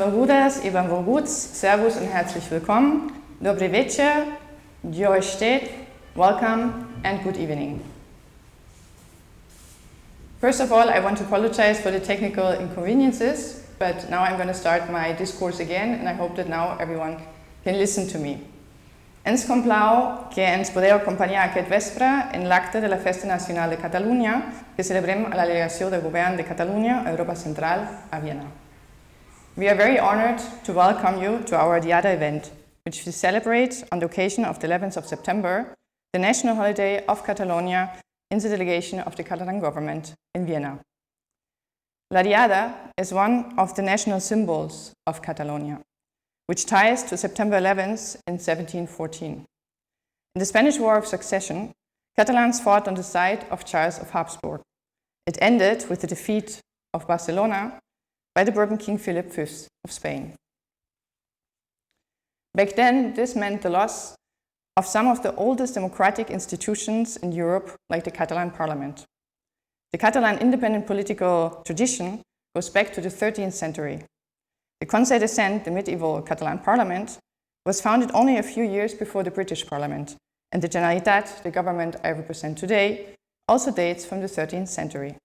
Benvolgudes i benvolguts, servus und herzlich willkommen. Dobry večer, Jojstet, welcome and good evening. First of all, I want to apologize for the technical inconveniences, but now I'm going to start my discourse again, and I hope that now everyone can listen to me. Ens complau que ens podeu acompanyar aquest vespre en l'acte de la Festa Nacional de Catalunya que celebrem a la Delegació de Govern de Catalunya a Europa Central a Viena. We are very honored to welcome you to our Diada event, which we celebrate on the occasion of the 11th of September, the national holiday of Catalonia in the delegation of the Catalan government in Vienna. La Diada is one of the national symbols of Catalonia, which ties to September 11th in 1714. In the Spanish War of Succession, Catalans fought on the side of Charles of Habsburg. It ended with the defeat of Barcelona by the Bourbon King Philip V of Spain. Back then, this meant the loss of some of the oldest democratic institutions in Europe, like the Catalan Parliament. The Catalan independent political tradition goes back to the 13th century. The Conseil de Cent, the medieval Catalan Parliament, was founded only a few years before the British Parliament, and the Generalitat, the government I represent today, also dates from the 13th century.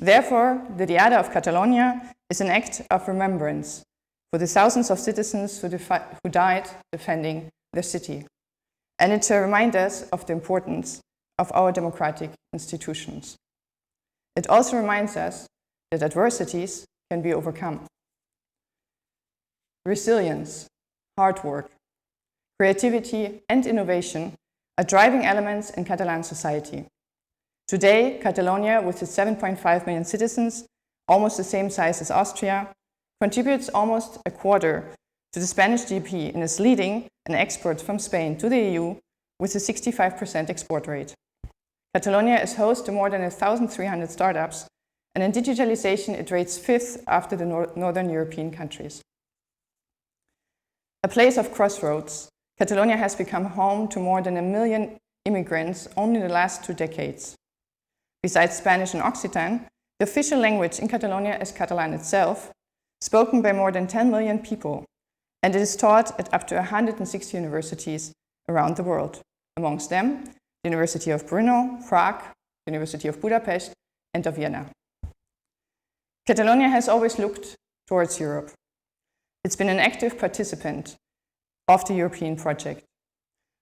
Therefore, the Diada of Catalonia is an act of remembrance for the thousands of citizens who died defending their city. And it reminds us of the importance of our democratic institutions. It also reminds us that adversities can be overcome. Resilience, hard work, creativity, and innovation are driving elements in Catalan society. Today, Catalonia, with its 7.5 million citizens, almost the same size as Austria, contributes almost a quarter to the Spanish GDP and is leading an export from Spain to the EU with a 65% export rate. Catalonia is host to more than 1,300 startups, and in digitalization it rates fifth after the Northern European countries. A place of crossroads, Catalonia has become home to more than 1 million immigrants only in the last 2 decades. Besides Spanish and Occitan, the official language in Catalonia is Catalan itself, spoken by more than 10 million people, and it is taught at up to 160 universities around the world, amongst them the University of Brno, Prague, the University of Budapest, and of Vienna. Catalonia has always looked towards Europe. It's been an active participant of the European project.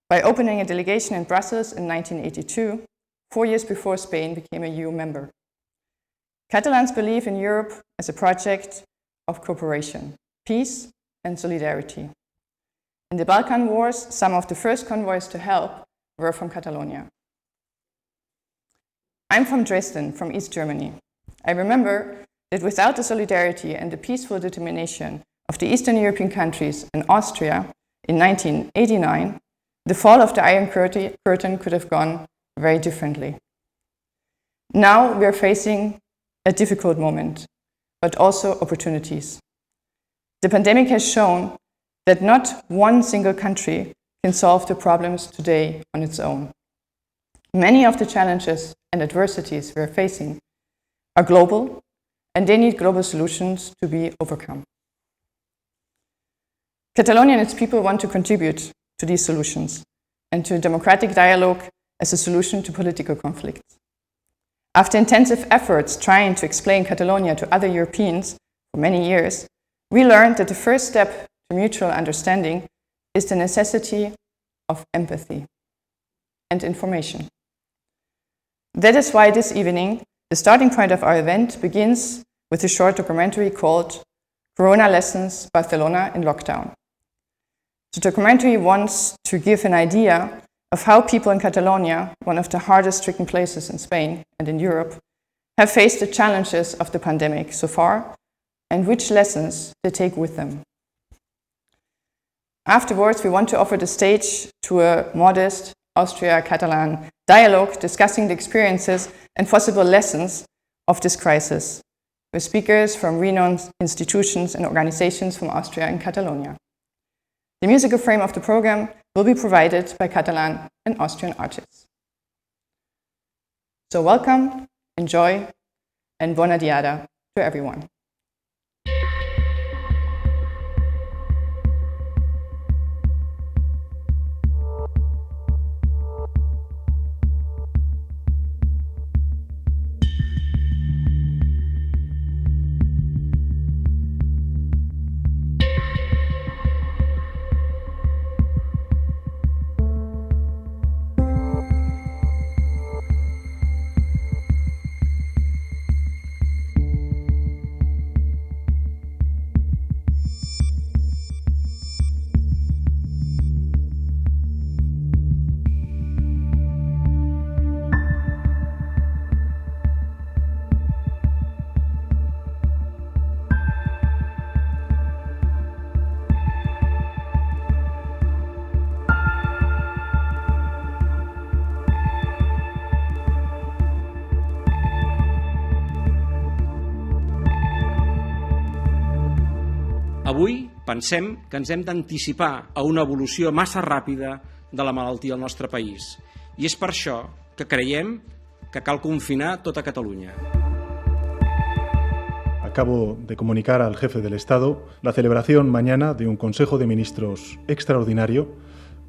By opening a delegation in Brussels in 1982, 4 years before Spain became a EU member. Catalans believe in Europe as a project of cooperation, peace, and solidarity. In the Balkan Wars, some of the first convoys to help were from Catalonia. I'm from Dresden, from East Germany. I remember that without the solidarity and the peaceful determination of the Eastern European countries and Austria in 1989, the fall of the Iron Curtain could have gone very differently. Now we are facing a difficult moment, but also opportunities. The pandemic has shown that not one single country can solve the problems today on its own. Many of the challenges and adversities we are facing are global, and they need global solutions to be overcome. Catalonia and its people want to contribute to these solutions and to a democratic dialogue as a solution to political conflicts. After intensive efforts trying to explain Catalonia to other Europeans for many years, we learned that the first step to mutual understanding is the necessity of empathy and information. That is why this evening, the starting point of our event begins with a short documentary called Corona Lessons, Barcelona in Lockdown. The documentary wants to give an idea of how people in Catalonia, one of the hardest stricken places in Spain and in Europe, have faced the challenges of the pandemic so far and which lessons they take with them. Afterwards, we want to offer the stage to a modest Austria-Catalan dialogue discussing the experiences and possible lessons of this crisis, with speakers from renowned institutions and organizations from Austria and Catalonia. The musical frame of the program will be provided by Catalan and Austrian artists. So welcome, enjoy, and Bona Diada to everyone. Pensem que ens hem d'anticipar a una evolució massa ràpida de la malaltia al nostre país. I és per això que creiem que cal confinar tota Catalunya. Acabo de comunicar al jefe del Estado la celebración mañana de un Consejo de Ministros extraordinario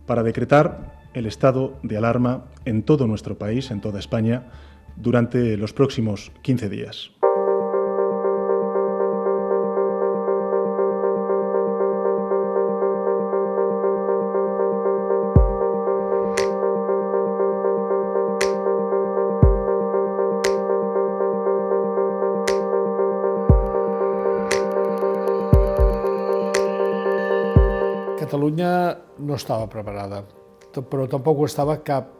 para decretar el estado de alarma en todo nuestro país, en toda España, durante los próximos 15 días. Catalunya no estava preparada, però tampoc ho estava cap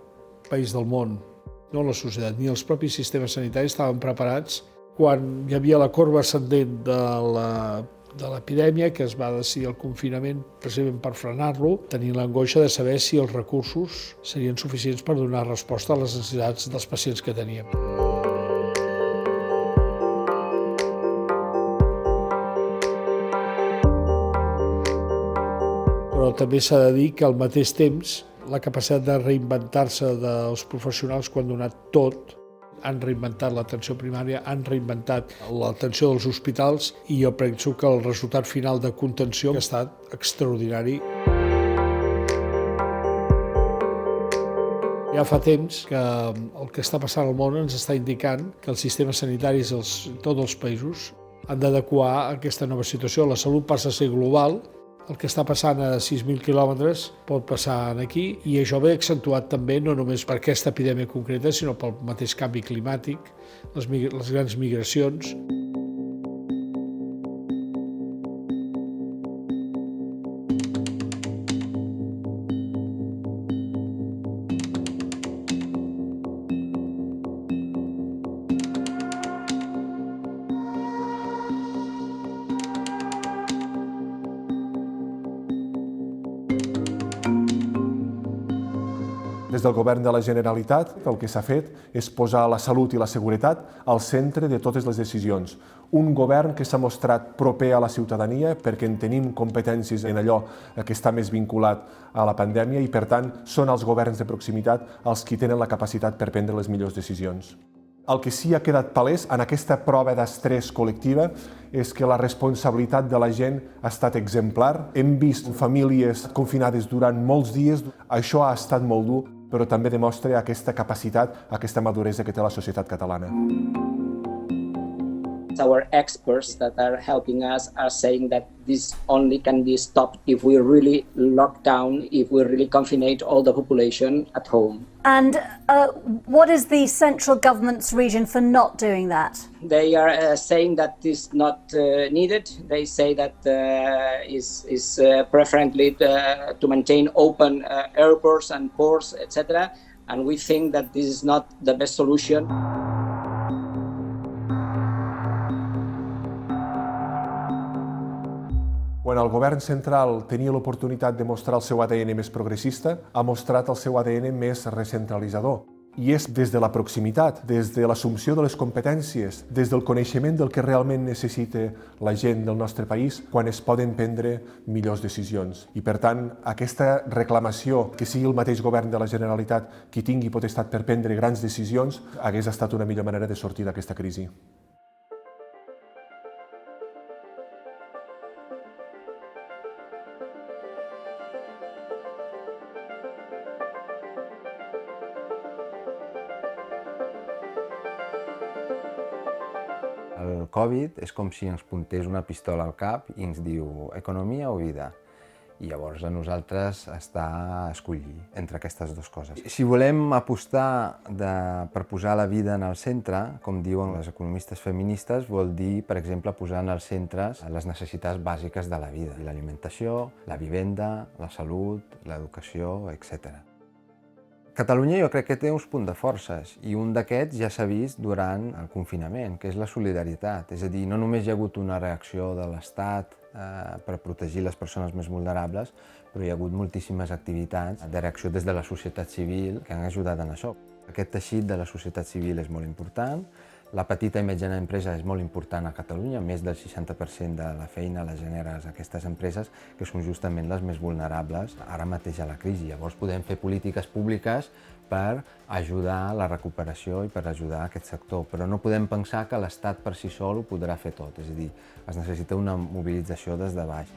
país del món. No la societat ni els propis sistemes sanitaris estaven preparats quan hi havia la corba ascendent de l'epidèmia, que es va decidir el confinament precisament per frenar-lo, tenint l'angoixa de saber si els recursos serien suficients per donar resposta a les necessitats dels pacients que teníem. Però també s'ha de dir que al mateix temps la capacitat de reinventar-se dels professionals quan donat tot, han reinventat l'atenció primària, han reinventat l'atenció dels hospitals i jo penso que el resultat final de contenció ha estat extraordinari. Ja fa temps que el que està passant al món ens està indicant que els sistemes sanitaris de tots els països han d'adequar a aquesta nova situació. La salut passa a ser global. El que està passant a 6.000 quilòmetres pot passar aquí i això ve accentuat també no només per aquesta epidèmia concreta, sinó pel mateix canvi climàtic, les grans migracions. Des del Govern de la Generalitat, el que s'ha fet és posar la salut i la seguretat al centre de totes les decisions. Un govern que s'ha mostrat proper a la ciutadania perquè en tenim competències en allò que està més vinculat a la pandèmia i, per tant, són els governs de proximitat els qui tenen la capacitat per prendre les millors decisions. El que sí ha quedat palès en aquesta prova d'estrès col·lectiva és que la responsabilitat de la gent ha estat exemplar. Hem vist famílies confinades durant molts dies. Això ha estat molt dur, però també demostra aquesta capacitat, aquesta maduresa que té la societat catalana. Our experts that are helping us are saying that this only can be stopped if we really lock down, if we really confinate all the population at home. And what is the central government's reason for not doing that? They are saying that this is not needed. They say that is preferably to maintain open airports and ports, etc. And we think that this is not the best solution. Quan el govern central tenia l'oportunitat de mostrar el seu ADN més progressista, ha mostrat el seu ADN més recentralitzador. I és des de la proximitat, des de l'assumpció de les competències, des del coneixement del que realment necessita la gent del nostre país, quan es poden prendre millors decisions. I, per tant, aquesta reclamació que sigui el mateix govern de la Generalitat qui tingui potestat per prendre grans decisions hagués estat una millor manera de sortir d'aquesta crisi. El Covid és com si ens puntés una pistola al cap i ens diu economia o vida. I llavors a nosaltres està a escollir entre aquestes dues coses. Si volem apostar per posar la vida en el centre, com diuen les economistes feministes, vol dir, per exemple, posar en els centres les necessitats bàsiques de la vida. L'alimentació, la vivenda, la salut, l'educació, etc. Catalunya jo crec que té uns punts de forces i un d'aquests ja s'ha vist durant el confinament, que és la solidaritat. És a dir, no només hi ha hagut una reacció de l'Estat per protegir les persones més vulnerables, però hi ha hagut moltíssimes activitats de reacció des de la societat civil que han ajudat en això. Aquest teixit de la societat civil és molt important, La petita i mitjana empresa és molt important a Catalunya, més del 60% de la feina la genera aquestes empreses, que són justament les més vulnerables ara mateix a la crisi. Llavors podem fer polítiques públiques per ajudar a la recuperació i per ajudar a aquest sector, però no podem pensar que l'Estat per si sol ho podrà fer tot, és a dir, es necessita una mobilització des de baix.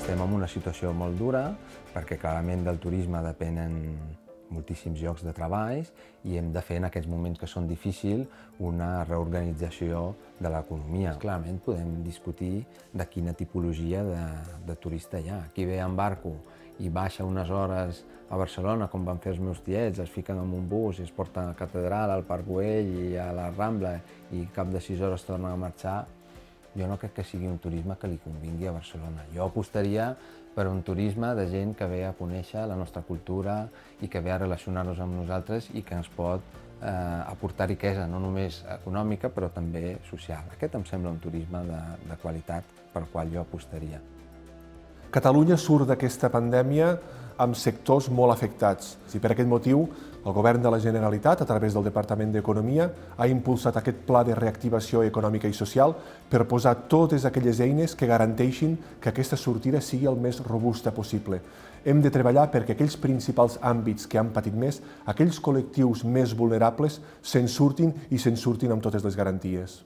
Estem en una situació molt dura perquè clarament del turisme depenen moltíssims llocs de treball i hem de fer en aquests moments que són difícils una reorganització de l'economia. Clarament podem discutir de quina tipologia de turista hi ha. Qui ve en barco i baixa unes hores a Barcelona, com van fer els meus tiets, es fiquen en un bus i es porten a la catedral, al Parc Güell i a la Rambla i cap de 6 hores tornen a marxar, jo no crec que sigui un turisme que li convingui a Barcelona. Jo apostaria per un turisme de gent que ve a conèixer la nostra cultura i que ve a relacionar-nos amb nosaltres i que ens pot aportar riquesa, no només econòmica, però també social. Aquest em sembla un turisme de qualitat pel qual jo apostaria. Catalunya surt d'aquesta pandèmia amb sectors molt afectats. I per aquest motiu, el Govern de la Generalitat, a través del Departament d'Economia, ha impulsat aquest pla de reactivació econòmica i social per posar totes aquelles eines que garanteixin que aquesta sortida sigui el més robusta possible. Hem de treballar perquè aquells principals àmbits que han patit més, aquells col·lectius més vulnerables, se'n surtin i se'n surtin amb totes les garanties.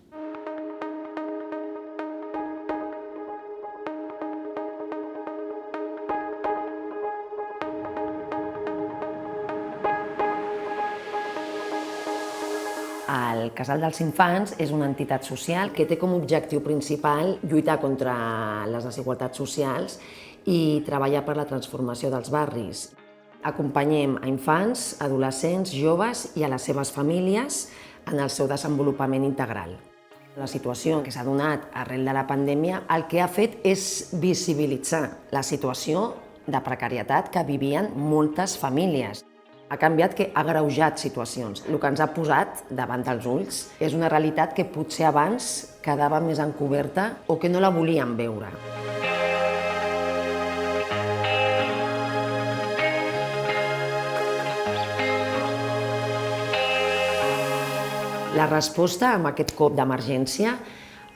El Casal dels Infants és una entitat social que té com a objectiu principal lluitar contra les desigualtats socials i treballar per la transformació dels barris. Acompanyem a infants, adolescents, joves i a les seves famílies en el seu desenvolupament integral. La situació que s'ha donat arrel de la pandèmia el que ha fet és visibilitzar la situació de precarietat que vivien moltes famílies. Ha canviat que ha agreujat situacions. El que ens ha posat davant dels ulls és una realitat que potser abans quedava més encoberta o que no la volíem veure. La resposta amb aquest cop d'emergència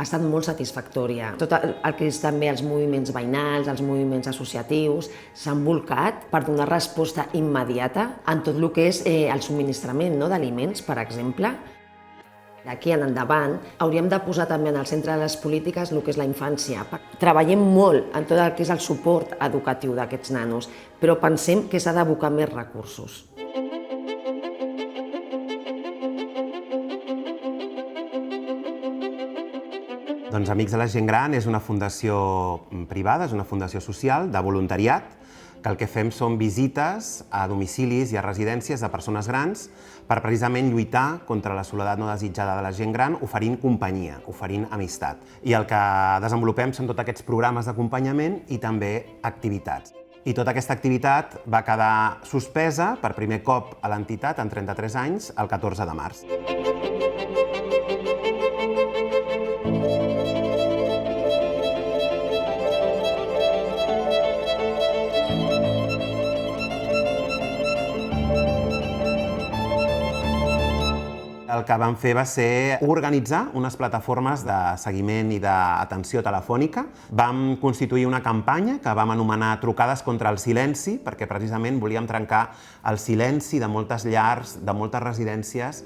ha estat molt satisfactòria. Tot el que és també els moviments veïnals, els moviments associatius, s'han volcat per donar resposta immediata en tot el que és el subministrament d'aliments, per exemple. D'aquí en endavant hauríem de posar també en el centre de les polítiques el que és la infància. Treballem molt en tot el que és el suport educatiu d'aquests nanos, però pensem que s'ha d'abocar més recursos. Doncs Amics de la Gent Gran és una fundació privada, és una fundació social de voluntariat, que el que fem són visites a domicilis i a residències de persones grans per precisament lluitar contra la soledat no desitjada de la gent gran, oferint companyia, oferint amistat. I el que desenvolupem són tots aquests programes d'acompanyament i també activitats. I tota aquesta activitat va quedar suspesa per primer cop a l'entitat en 33 anys, el 14 de març. El que vam fer va ser organitzar unes plataformes de seguiment i d'atenció telefònica. Vam constituir una campanya que vam anomenar Trucades contra el silenci, perquè precisament volíem trencar el silenci de moltes llars, de moltes residències.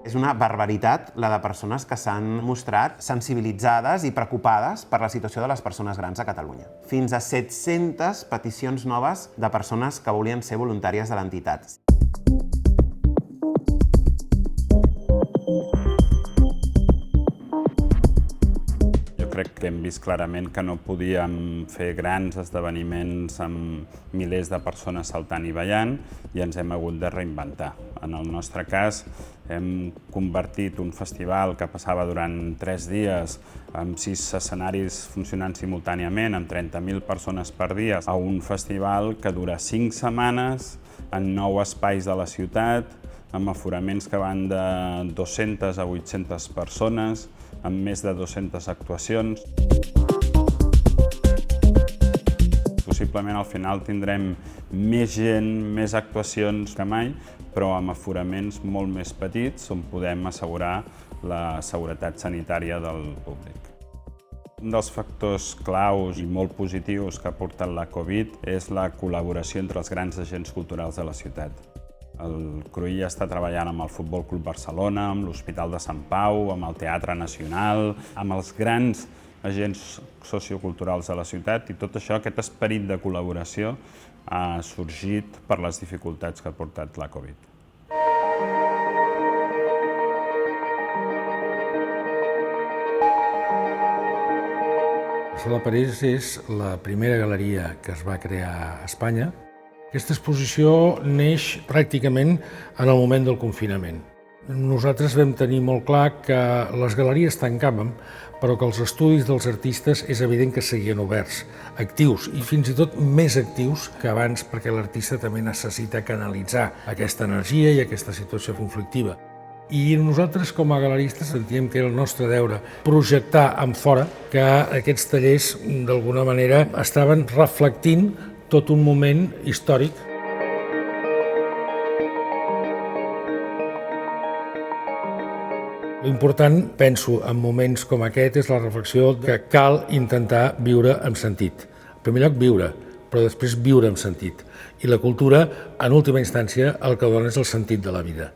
És una barbaritat la de persones que s'han mostrat sensibilitzades i preocupades per la situació de les persones grans a Catalunya. Fins a 700 peticions noves de persones que volien ser voluntàries de l'entitat. crec que hem vist clarament que no podíem fer grans esdeveniments amb milers de persones saltant i ballant i ens hem hagut de reinventar. En el nostre cas, hem convertit un festival que passava durant 3 dies amb 6 escenaris funcionant simultàniament, amb 30.000 persones per dia, a un festival que dura 5 setmanes en 9 espais de la ciutat, amb aforaments que van de 200 a 800 persones, amb més de 200 actuacions. Possiblement al final tindrem més gent, més actuacions que mai, però amb aforaments molt més petits on podem assegurar la seguretat sanitària del públic. Un dels factors claus i molt positius que ha portat la Covid és la col·laboració entre els grans agents culturals de la ciutat. El Cruïlla està treballant amb el Futbol Club Barcelona, amb l'Hospital de Sant Pau, amb el Teatre Nacional, amb els grans agents socioculturals de la ciutat, i tot això, aquest esperit de col·laboració, ha sorgit per les dificultats que ha portat la Covid. La París és la primera galeria que es va crear a Espanya. Aquesta exposició neix pràcticament en el moment del confinament. Nosaltres vam tenir molt clar que les galeries tancàvem, però que els estudis dels artistes és evident que seguien oberts, actius i fins i tot més actius que abans, perquè l'artista també necessita canalitzar aquesta energia i aquesta situació conflictiva. I nosaltres, com a galeristes, sentíem que era el nostre deure projectar en fora que aquests tallers, d'alguna manera, estaven reflectint tot un moment històric. L'important, penso, en moments com aquest, és la reflexió que cal intentar viure amb sentit. En primer lloc, viure, però després viure amb sentit. I la cultura, en última instància, el que dona és el sentit de la vida.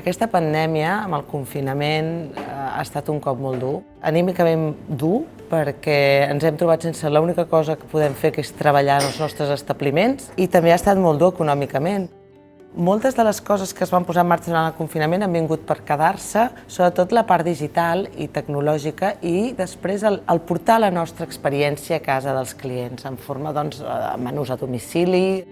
Aquesta pandèmia, amb el confinament, ha estat un cop molt dur. Anímicament dur, perquè ens hem trobat sense l'única cosa que podem fer, que és treballar en els nostres establiments, i també ha estat molt dur econòmicament. Moltes de les coses que es van posar en marxa durant el confinament han vingut per quedar-se, sobretot la part digital i tecnològica, i després el portar la nostra experiència a casa dels clients, en forma de menús a domicili.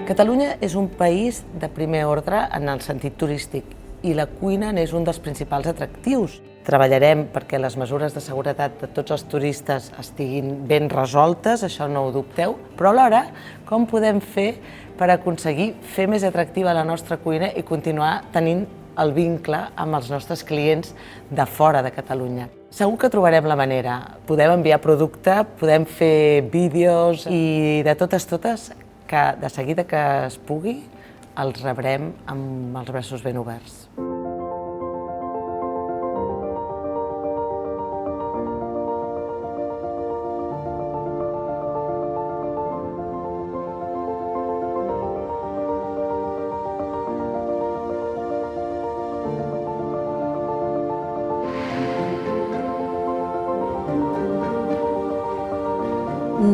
Catalunya és un país de primer ordre en el sentit turístic i la cuina n'és un dels principals atractius. Treballarem perquè les mesures de seguretat de tots els turistes estiguin ben resoltes, això no ho dubteu, però alhora com podem fer per aconseguir fer més atractiva la nostra cuina i continuar tenint el vincle amb els nostres clients de fora de Catalunya. Segur que trobarem la manera. Podem enviar producte, podem fer vídeos i de totes que de seguida que es pugui els rebrem amb els braços ben oberts.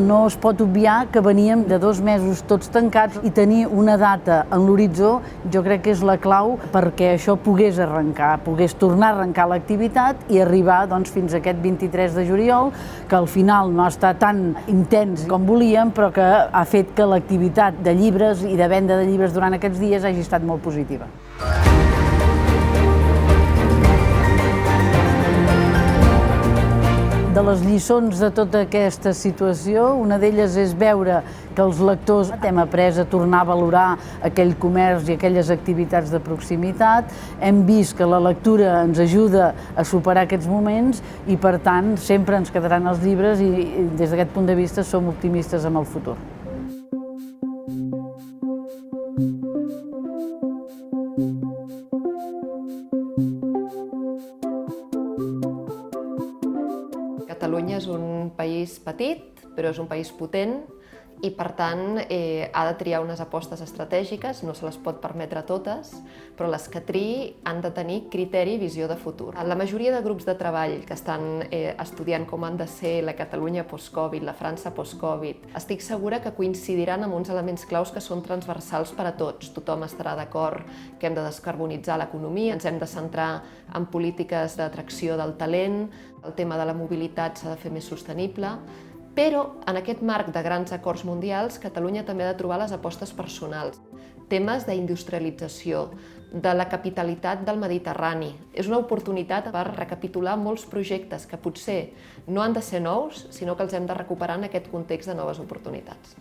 No es pot obviar que veníem de 2 mesos tots tancats i tenir una data en l'horitzó jo crec que és la clau perquè això pogués arrencar, pogués tornar a arrencar l'activitat i arribar fins a aquest 23 de juliol, que al final no ha estat tan intens com volíem, però que ha fet que l'activitat de llibres i de venda de llibres durant aquests dies hagi estat molt positiva. De les lliçons de tota aquesta situació, una d'elles és veure que els lectors hem après a tornar a valorar aquell comerç i aquelles activitats de proximitat, hem vist que la lectura ens ajuda a superar aquests moments i, per tant, sempre ens quedaran els llibres i des d'aquest punt de vista som optimistes amb el futur. Catalunya és un país petit, però és un país potent i per tant ha de triar unes apostes estratègiques, no se les pot permetre totes, però les que triï han de tenir criteri i visió de futur. La majoria de grups de treball que estan estudiant com han de ser la Catalunya post-Covid, la França post-Covid, estic segura que coincidiran amb uns elements claus que són transversals per a tots. Tothom estarà d'acord que hem de descarbonitzar l'economia, ens hem de centrar en polítiques d'atracció del talent, el tema de la mobilitat s'ha de fer més sostenible, però en aquest marc de grans acords mundials, Catalunya també ha de trobar les apostes personals. Temes d'industrialització, de la capitalitat del Mediterrani. És una oportunitat per recapitular molts projectes que potser no han de ser nous, sinó que els hem de recuperar en aquest context de noves oportunitats.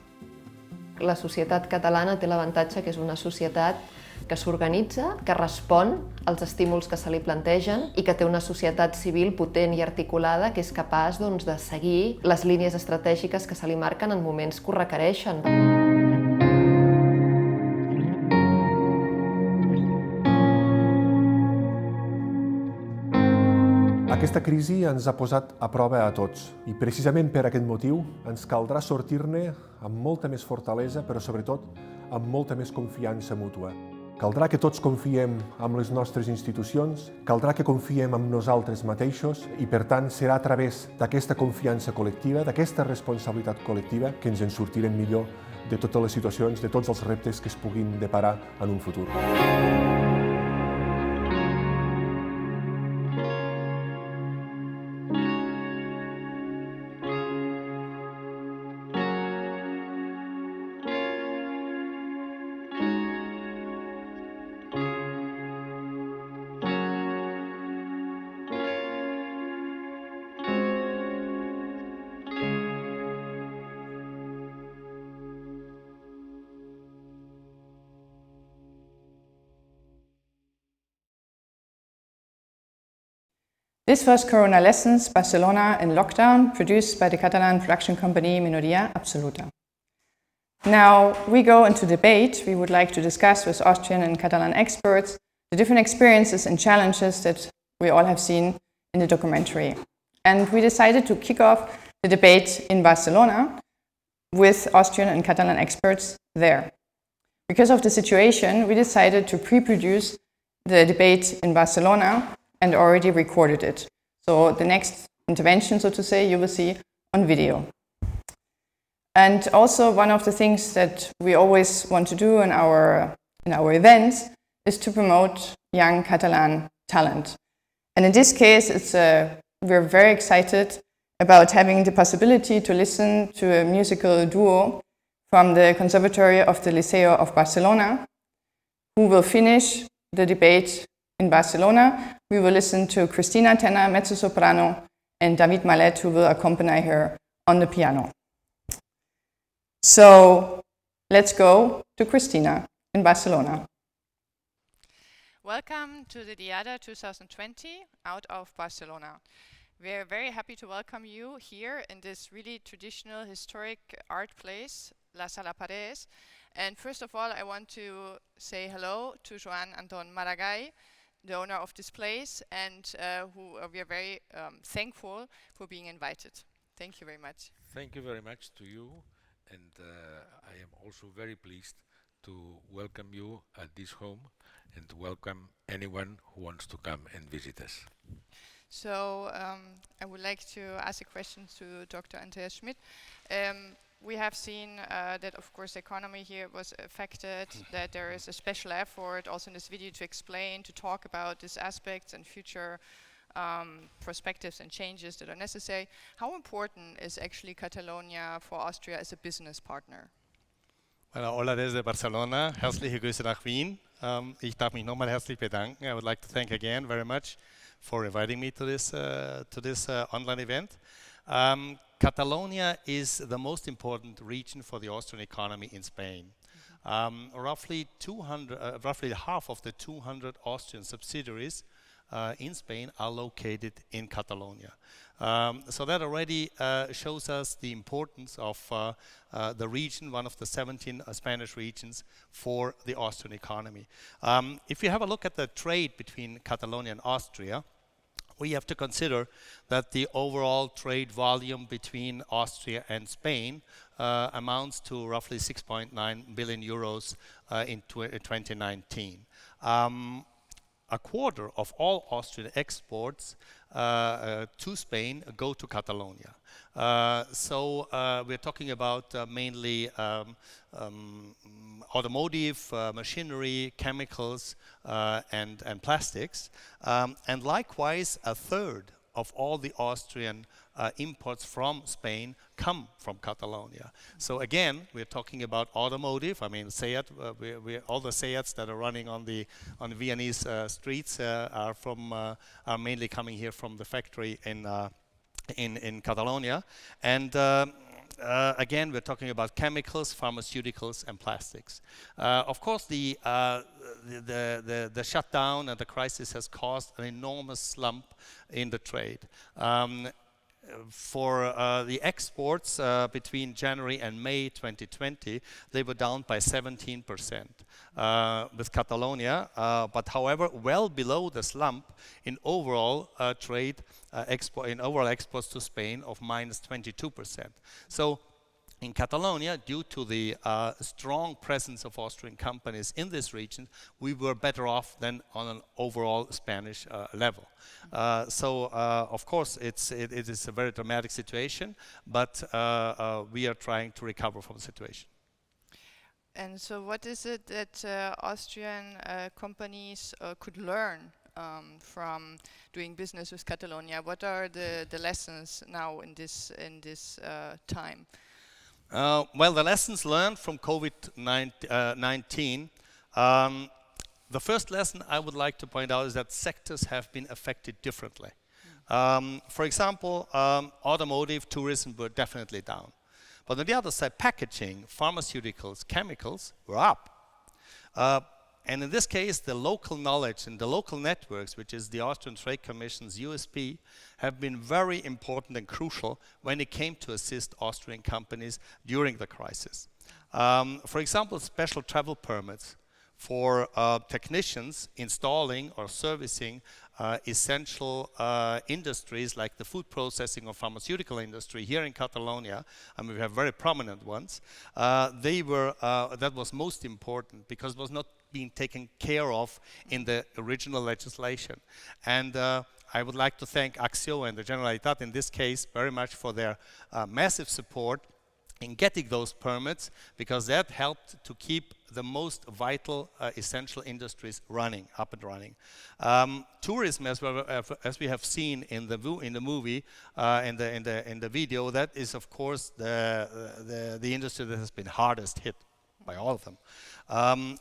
La societat catalana té l'avantatge que és una societat que s'organitza, que respon als estímuls que se li plantegen i que té una societat civil potent i articulada que és capaç de seguir les línies estratègiques que se li marquen en moments que ho requereixen. Aquesta crisi ens ha posat a prova a tots i precisament per aquest motiu ens caldrà sortir-ne amb molta més fortalesa, però sobretot amb molta més confiança mútua. Caldrà que tots confiem en les nostres institucions, caldrà que confiem en nosaltres mateixos i, per tant, serà a través d'aquesta confiança col·lectiva, d'aquesta responsabilitat col·lectiva, que ens en sortirem millor de totes les situacions, de tots els reptes que es puguin deparar en un futur. This was Corona Lessons, Barcelona in Lockdown, produced by the Catalan production company Minoria Absoluta. Now we go into debate. We would like to discuss with Austrian and Catalan experts the different experiences and challenges that we all have seen in the documentary. And we decided to kick off the debate in Barcelona with Austrian and Catalan experts there. Because of the situation, we decided to pre-produce the debate in Barcelona and already recorded it. So the next intervention, so to say, you will see on video. And also one of the things that we always want to do in our events is to promote young Catalan talent. And in this case, we're very excited about having the possibility to listen to a musical duo from the Conservatory of the Liceo of Barcelona, who will finish the debate in Barcelona. We will listen to Cristina Tenna, mezzo-soprano, and David Mallet, who will accompany her on the piano. So let's go to Cristina in Barcelona. Welcome to the Diada 2020 out of Barcelona. We're very happy to welcome you here in this really traditional historic art place, La Sala Paredes. And first of all, I want to say hello to Joan Anton Maragall, the owner of this place, and who we are very thankful for being invited. Thank you very much. Thank you very much to you, and I am also very pleased to welcome you at this home and to welcome anyone who wants to come and visit us. So I would like to ask a question to Dr. Andreas Schmidt. We have seen that, of course, the economy here was affected, that there is a special effort also in this video to explain, to talk about these aspects and future perspectives and changes that are necessary. How important is actually Catalonia for Austria as a business partner? Bueno, hola desde Barcelona, herzliche Grüße nach Wien. Ich darf mich nochmal herzlich bedanken. I would like to thank again very much for inviting me to this online event. Catalonia is the most important region for the Austrian economy in Spain. Roughly half of the 200 Austrian subsidiaries in Spain are located in Catalonia. So that already shows us the importance of the region, one of the 17 Spanish regions, for the Austrian economy. If you have a look at the trade between Catalonia and Austria, we have to consider that the overall trade volume between Austria and Spain amounts to roughly 6.9 billion euros in 2019. A quarter of all Austrian exports to Spain go to Catalonia. So we're talking about mainly automotive, machinery, chemicals, and plastics. And likewise, a third of all the Austrian imports from Spain come from Catalonia. So again, we're talking about automotive. I mean, Seat, all the Seats that are running on the Viennese streets are mainly coming here from the factory in Catalonia. And again, we're talking about chemicals, pharmaceuticals, and plastics. Of course, the shutdown and the crisis has caused an enormous slump in the trade. For the exports between January and May 2020, they were down by 17% with Catalonia, but however, well below the slump in overall trade in overall exports to Spain of minus 22%. So in Catalonia, due to the strong presence of Austrian companies in this region, we were better off than on an overall Spanish level. So, of course, it is a very dramatic situation, but we are trying to recover from the situation. And so what is it that Austrian companies could learn from doing business with Catalonia? What are the lessons now in this time? Well, the lessons learned from COVID-19, the first lesson I would like to point out is that sectors have been affected differently. For example, automotive, tourism were definitely down. But on the other side, packaging, pharmaceuticals, chemicals were up. And in this case, the local knowledge and the local networks, which is the Austrian Trade Commission's USP, have been very important and crucial when it came to assist Austrian companies during the crisis. For example, special travel permits for technicians installing or servicing essential industries like the food processing or pharmaceutical industry here in Catalonia, and we have very prominent ones. That was most important because it was not being taken care of in the original legislation. And I would like to thank Axio and the Generalitat in this case very much for their massive support in getting those permits, because that helped to keep the most vital essential industries up and running. Tourism, as we have seen in the movie, in the video, that is of course the industry that has been hardest hit by all of them.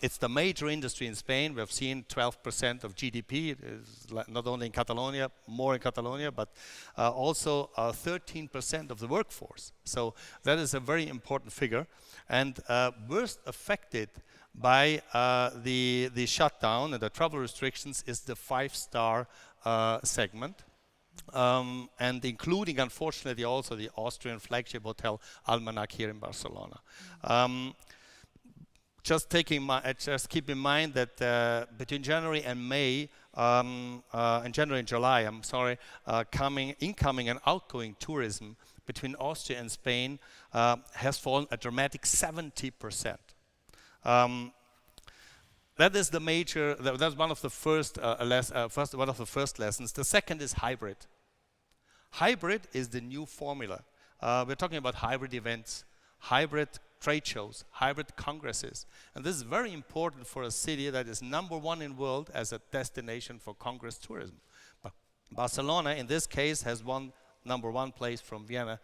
It's the major industry in Spain. We have seen 12% of GDP. It is not only in Catalonia, more in Catalonia, but also 13% of the workforce. So that is a very important figure. And worst affected by the shutdown and the travel restrictions is the five-star segment. And including, unfortunately, also the Austrian flagship hotel Almanac here in Barcelona. Just keep in mind that between January and May, and January and July, I'm sorry, incoming and outgoing tourism between Austria and Spain has fallen a dramatic 70%. That is the major. That's one of the first lessons. The second is hybrid. Hybrid is the new formula. We're talking about hybrid events, hybrid trade shows, hybrid congresses. And this is very important for a city that is #1 in the world as a destination for congress tourism. Barcelona, in this case, has won #1 place from Vienna.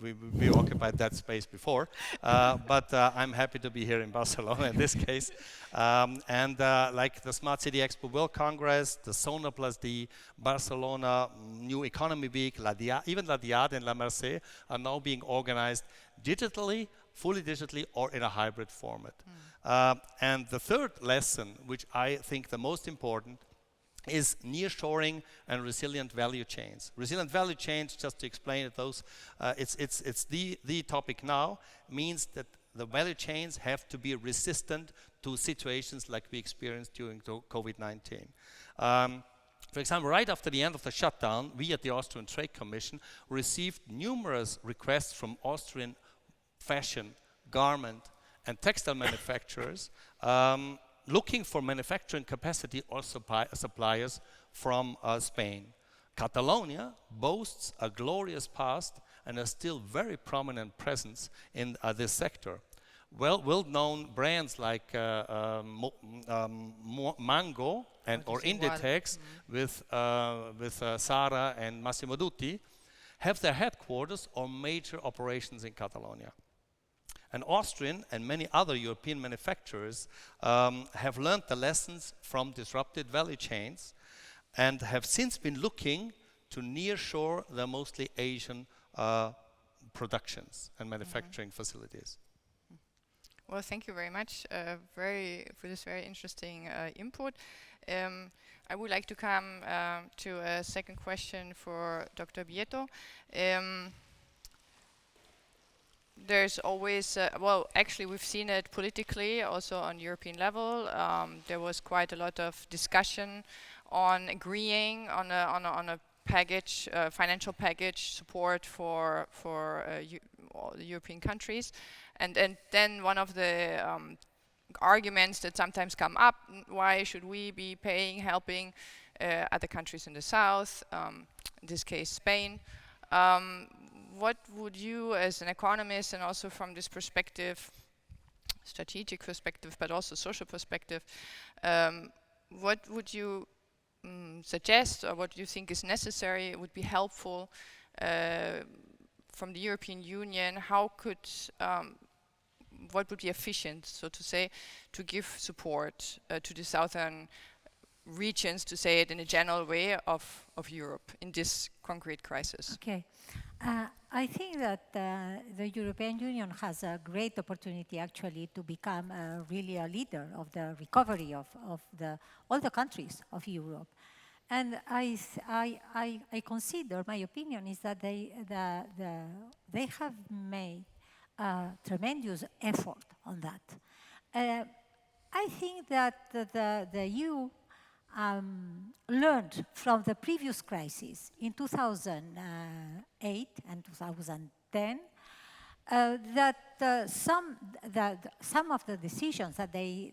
We occupied that space before. But I'm happy to be here in Barcelona in this case. Like the Smart City Expo World Congress, the Sona Plus D, Barcelona New Economy Week, even La Diada and La Merced are now being organized digitally, fully digitally, or in a hybrid format. And the third lesson, which I think the most important, is nearshoring and resilient value chains. Resilient value chains, just to explain it, it's the topic now, means that the value chains have to be resistant to situations like we experienced during COVID-19. For example, right after the end of the shutdown, we at the Austrian Trade Commission received numerous requests from Austrian fashion, garment, and textile manufacturers looking for manufacturing capacity or suppliers from Spain. Catalonia boasts a glorious past and a still very prominent presence in this sector. Well-known brands like Mango or Inditex with Zara and Massimo Dutti have their headquarters or major operations in Catalonia. And Austrian and many other European manufacturers have learned the lessons from disrupted value chains and have since been looking to nearshore their mostly Asian productions and manufacturing facilities. Well, thank you very much for this very interesting input. I would like to come to a second question for Dr. Bieto. There's always, well, actually we've seen it politically, also on European level. There was quite a lot of discussion on agreeing on a package, financial package support for all the European countries. And then one of the arguments that sometimes come up, why should we be helping other countries in the south, in this case Spain. What would you, as an economist, and also from this perspective, strategic perspective, but also social perspective, what would you suggest, or what do you think is necessary, would be helpful from the European Union? How could, what would be efficient, so to say, to give support to the southern regions, to say it in a general way, of Europe in this concrete crisis? Okay. I think that the European Union has a great opportunity actually to become really a leader of the recovery of all the countries of Europe. And I consider, my opinion is that they have made a tremendous effort on that. I think that the EU learned from the previous crisis in 2008 and 2010 that some of the decisions that they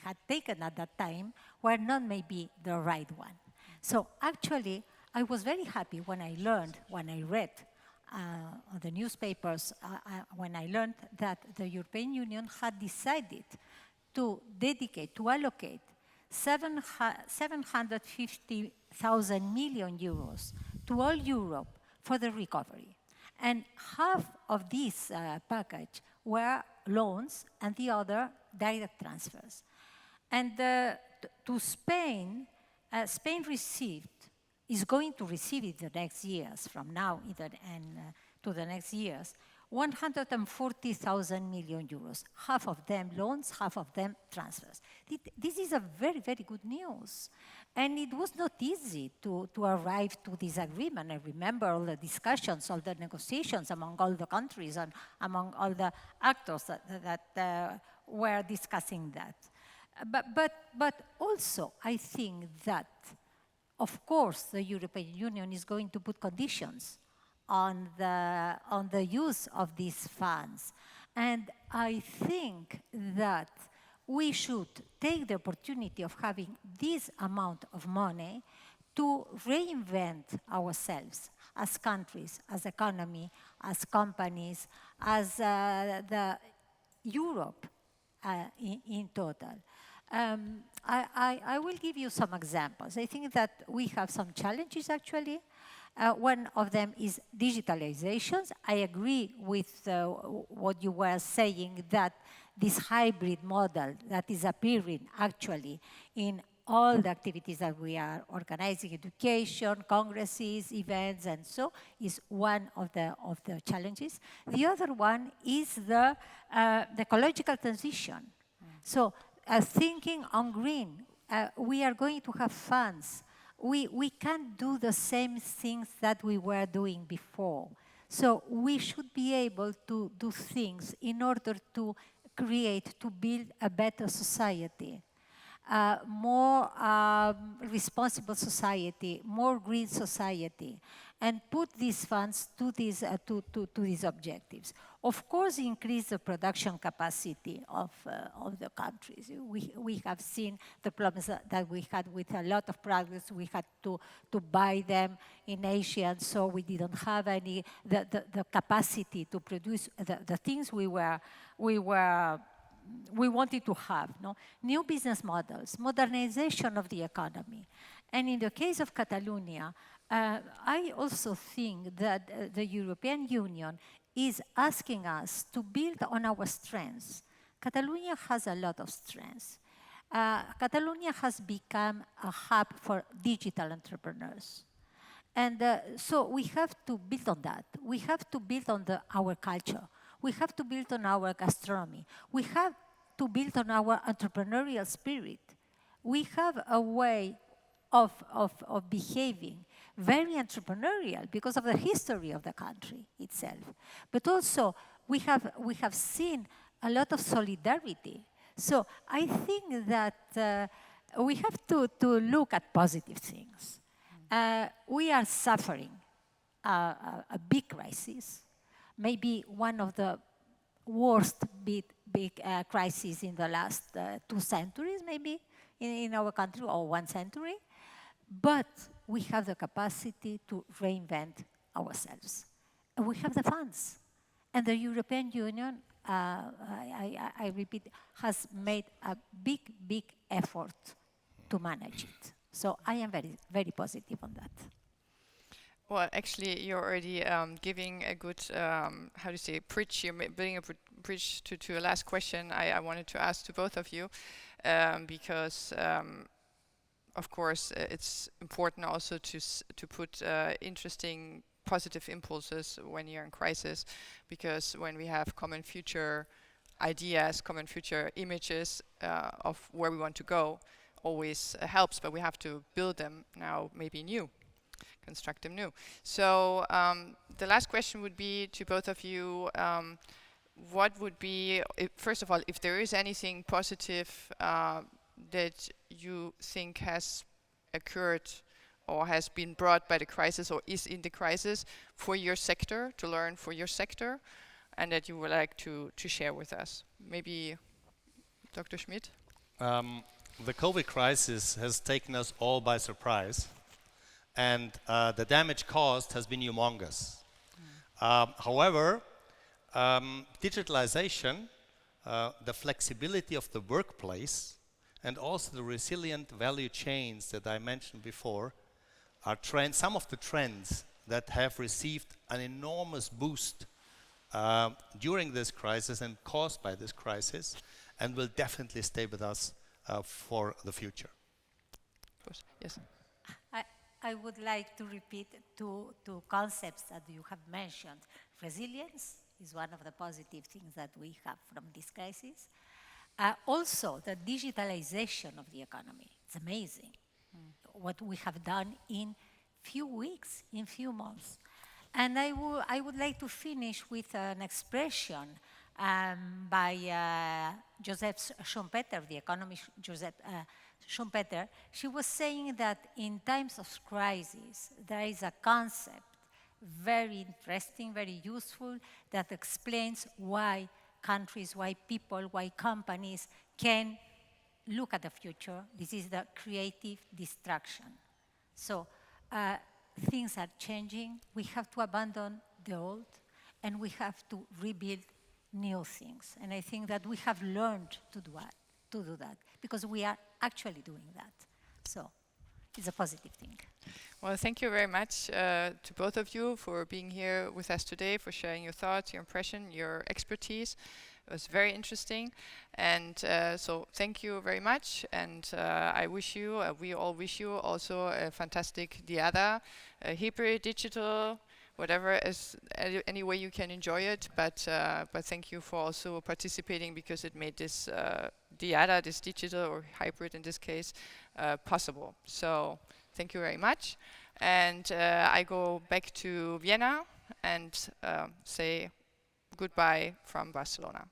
had taken at that time were not maybe the right one. So actually, I was very happy when I read on the newspapers, when I learned that the European Union had decided to allocate 750 million euros to all Europe for the recovery. And half of this package were loans and the other direct transfers. And to Spain, Spain is going to receive in the next years, from now to the next years, 140,000 million euros, half of them loans, half of them transfers. This is a very, very good news. And it was not easy to arrive to this agreement. I remember all the discussions, all the negotiations among all the countries and among all the actors that were discussing that. But also, I think that, of course, the European Union is going to put conditions on the use of these funds. And I think that we should take the opportunity of having this amount of money to reinvent ourselves as countries, as economy, as companies, as the Europe in total. I will give you some examples. I think that we have some challenges actually. One of them is digitalizations. I agree with what you were saying, that this hybrid model that is appearing actually in all the activities that we are organizing, education, congresses, events, and so, is one of the challenges. The other one is the ecological transition. So thinking on green, we are going to have funds. We can't do the same things that we were doing before. So we should be able to do things in order to build a better society. more responsible society, more green society, and put these funds to these objectives. Of course, increase the production capacity of the countries. We have seen the problems that we had with a lot of products. We had to buy them in Asia, and so we didn't have the capacity to produce the things we wanted to have. No? New business models, modernization of the economy. And in the case of Catalonia, I also think that the European Union is asking us to build on our strengths. Catalonia has a lot of strengths. Catalonia has become a hub for digital entrepreneurs. And so we have to build on that. We have to build on our culture. We have to build on our gastronomy. We have to build on our entrepreneurial spirit. We have a way of behaving very entrepreneurial because of the history of the country itself. But also, we have seen a lot of solidarity. So I think that we have to look at positive things. We are suffering a big crisis, maybe one of the worst big crises in the last 2 centuries, maybe, in our country, or 1 century. But we have the capacity to reinvent ourselves. And we have the funds. And the European Union, I repeat, has made a big effort to manage it. So I am very, very positive on that. Well, actually, you're already giving a good, how do you say, bridge. You're building a bridge to a last question I wanted to ask to both of you, because of course it's important also to put interesting, positive impulses when you're in crisis, because when we have common future ideas, common future images of where we want to go, always helps, but we have to build them now, maybe new. Construct them new. So the last question would be to both of you, what would be, first of all, if there is anything positive that you think has occurred or has been brought by the crisis or is in the crisis for your sector, to learn for your sector, and that you would like to share with us. Maybe Dr. Schmidt? The COVID crisis has taken us all by surprise. And the damage caused has been humongous. However, digitalization, the flexibility of the workplace, and also the resilient value chains that I mentioned before are some of the trends that have received an enormous boost during this crisis and caused by this crisis, and will definitely stay with us for the future. Of course, yes. I would like to repeat two concepts that you have mentioned. Resilience is one of the positive things that we have from this crisis. Also, the digitalization of the economy. It's amazing what we have done in few weeks, in few months. And I would like to finish with an expression by Joseph Schumpeter, the economist Joseph Schumpeter. She was saying that in times of crisis, there is a concept very interesting, very useful, that explains why countries, why people, why companies can look at the future. This is the creative distraction. So things are changing. We have to abandon the old, and we have to rebuild new things. And I think that we have learned to do that, because we are actually doing that. So it's a positive thing. Well, thank you very much to both of you for being here with us today, for sharing your thoughts, your impression, your expertise. It was very interesting. And so thank you very much. And I wish you, we all wish you also a fantastic Diada, a hybrid, digital, whatever, is any way you can enjoy it. But thank you for also participating, because it made this Diada, this digital or hybrid in this case, possible. So thank you very much. And I go back to Vienna and say goodbye from Barcelona.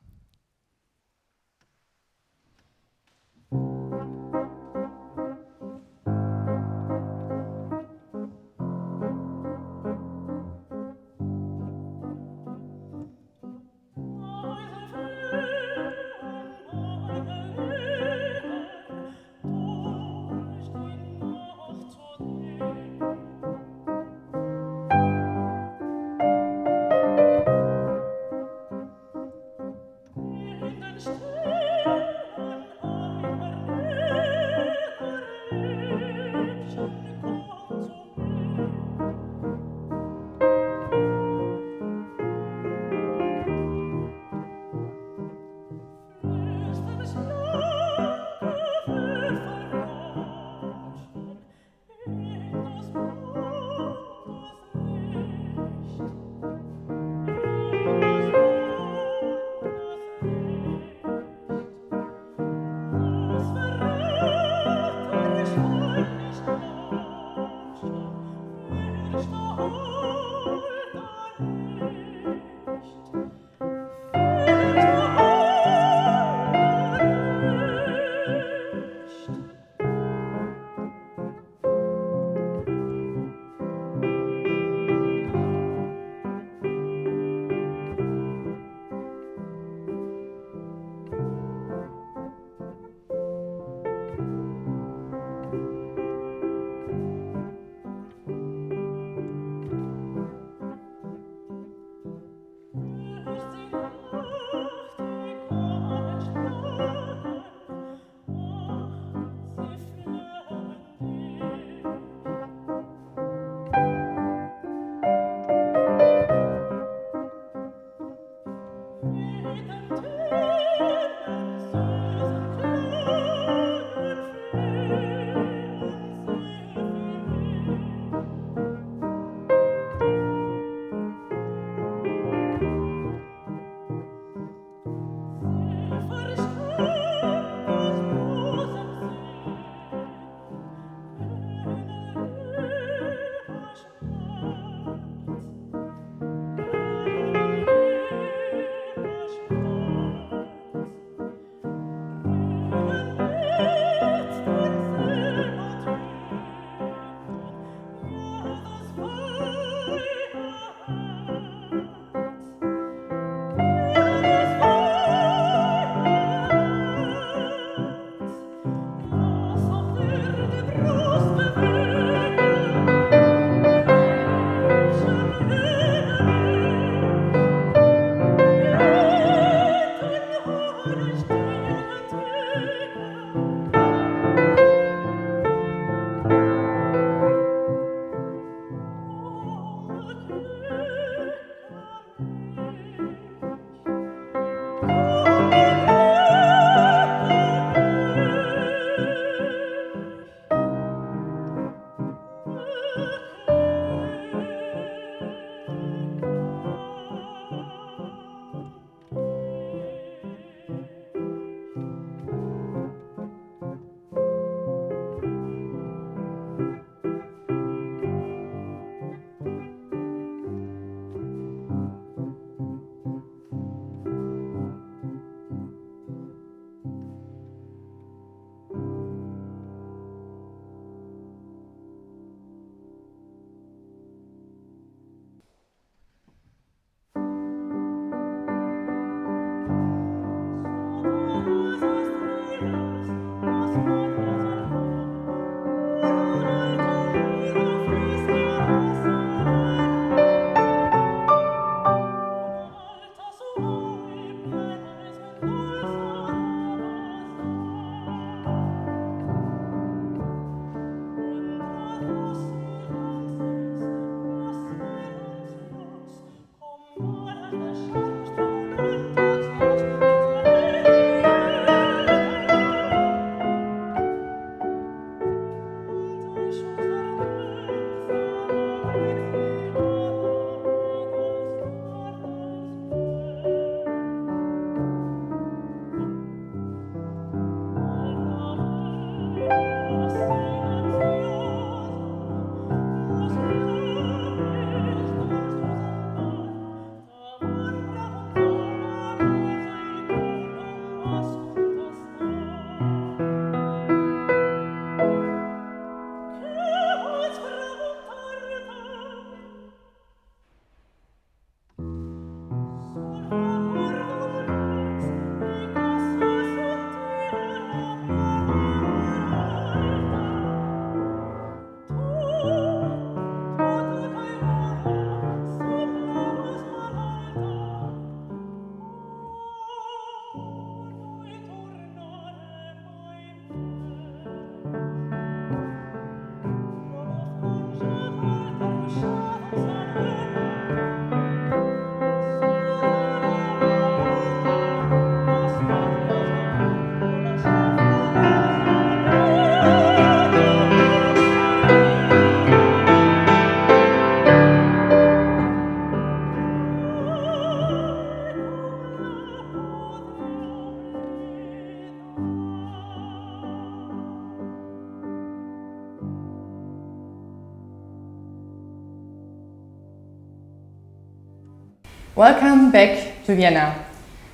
Welcome back to Vienna.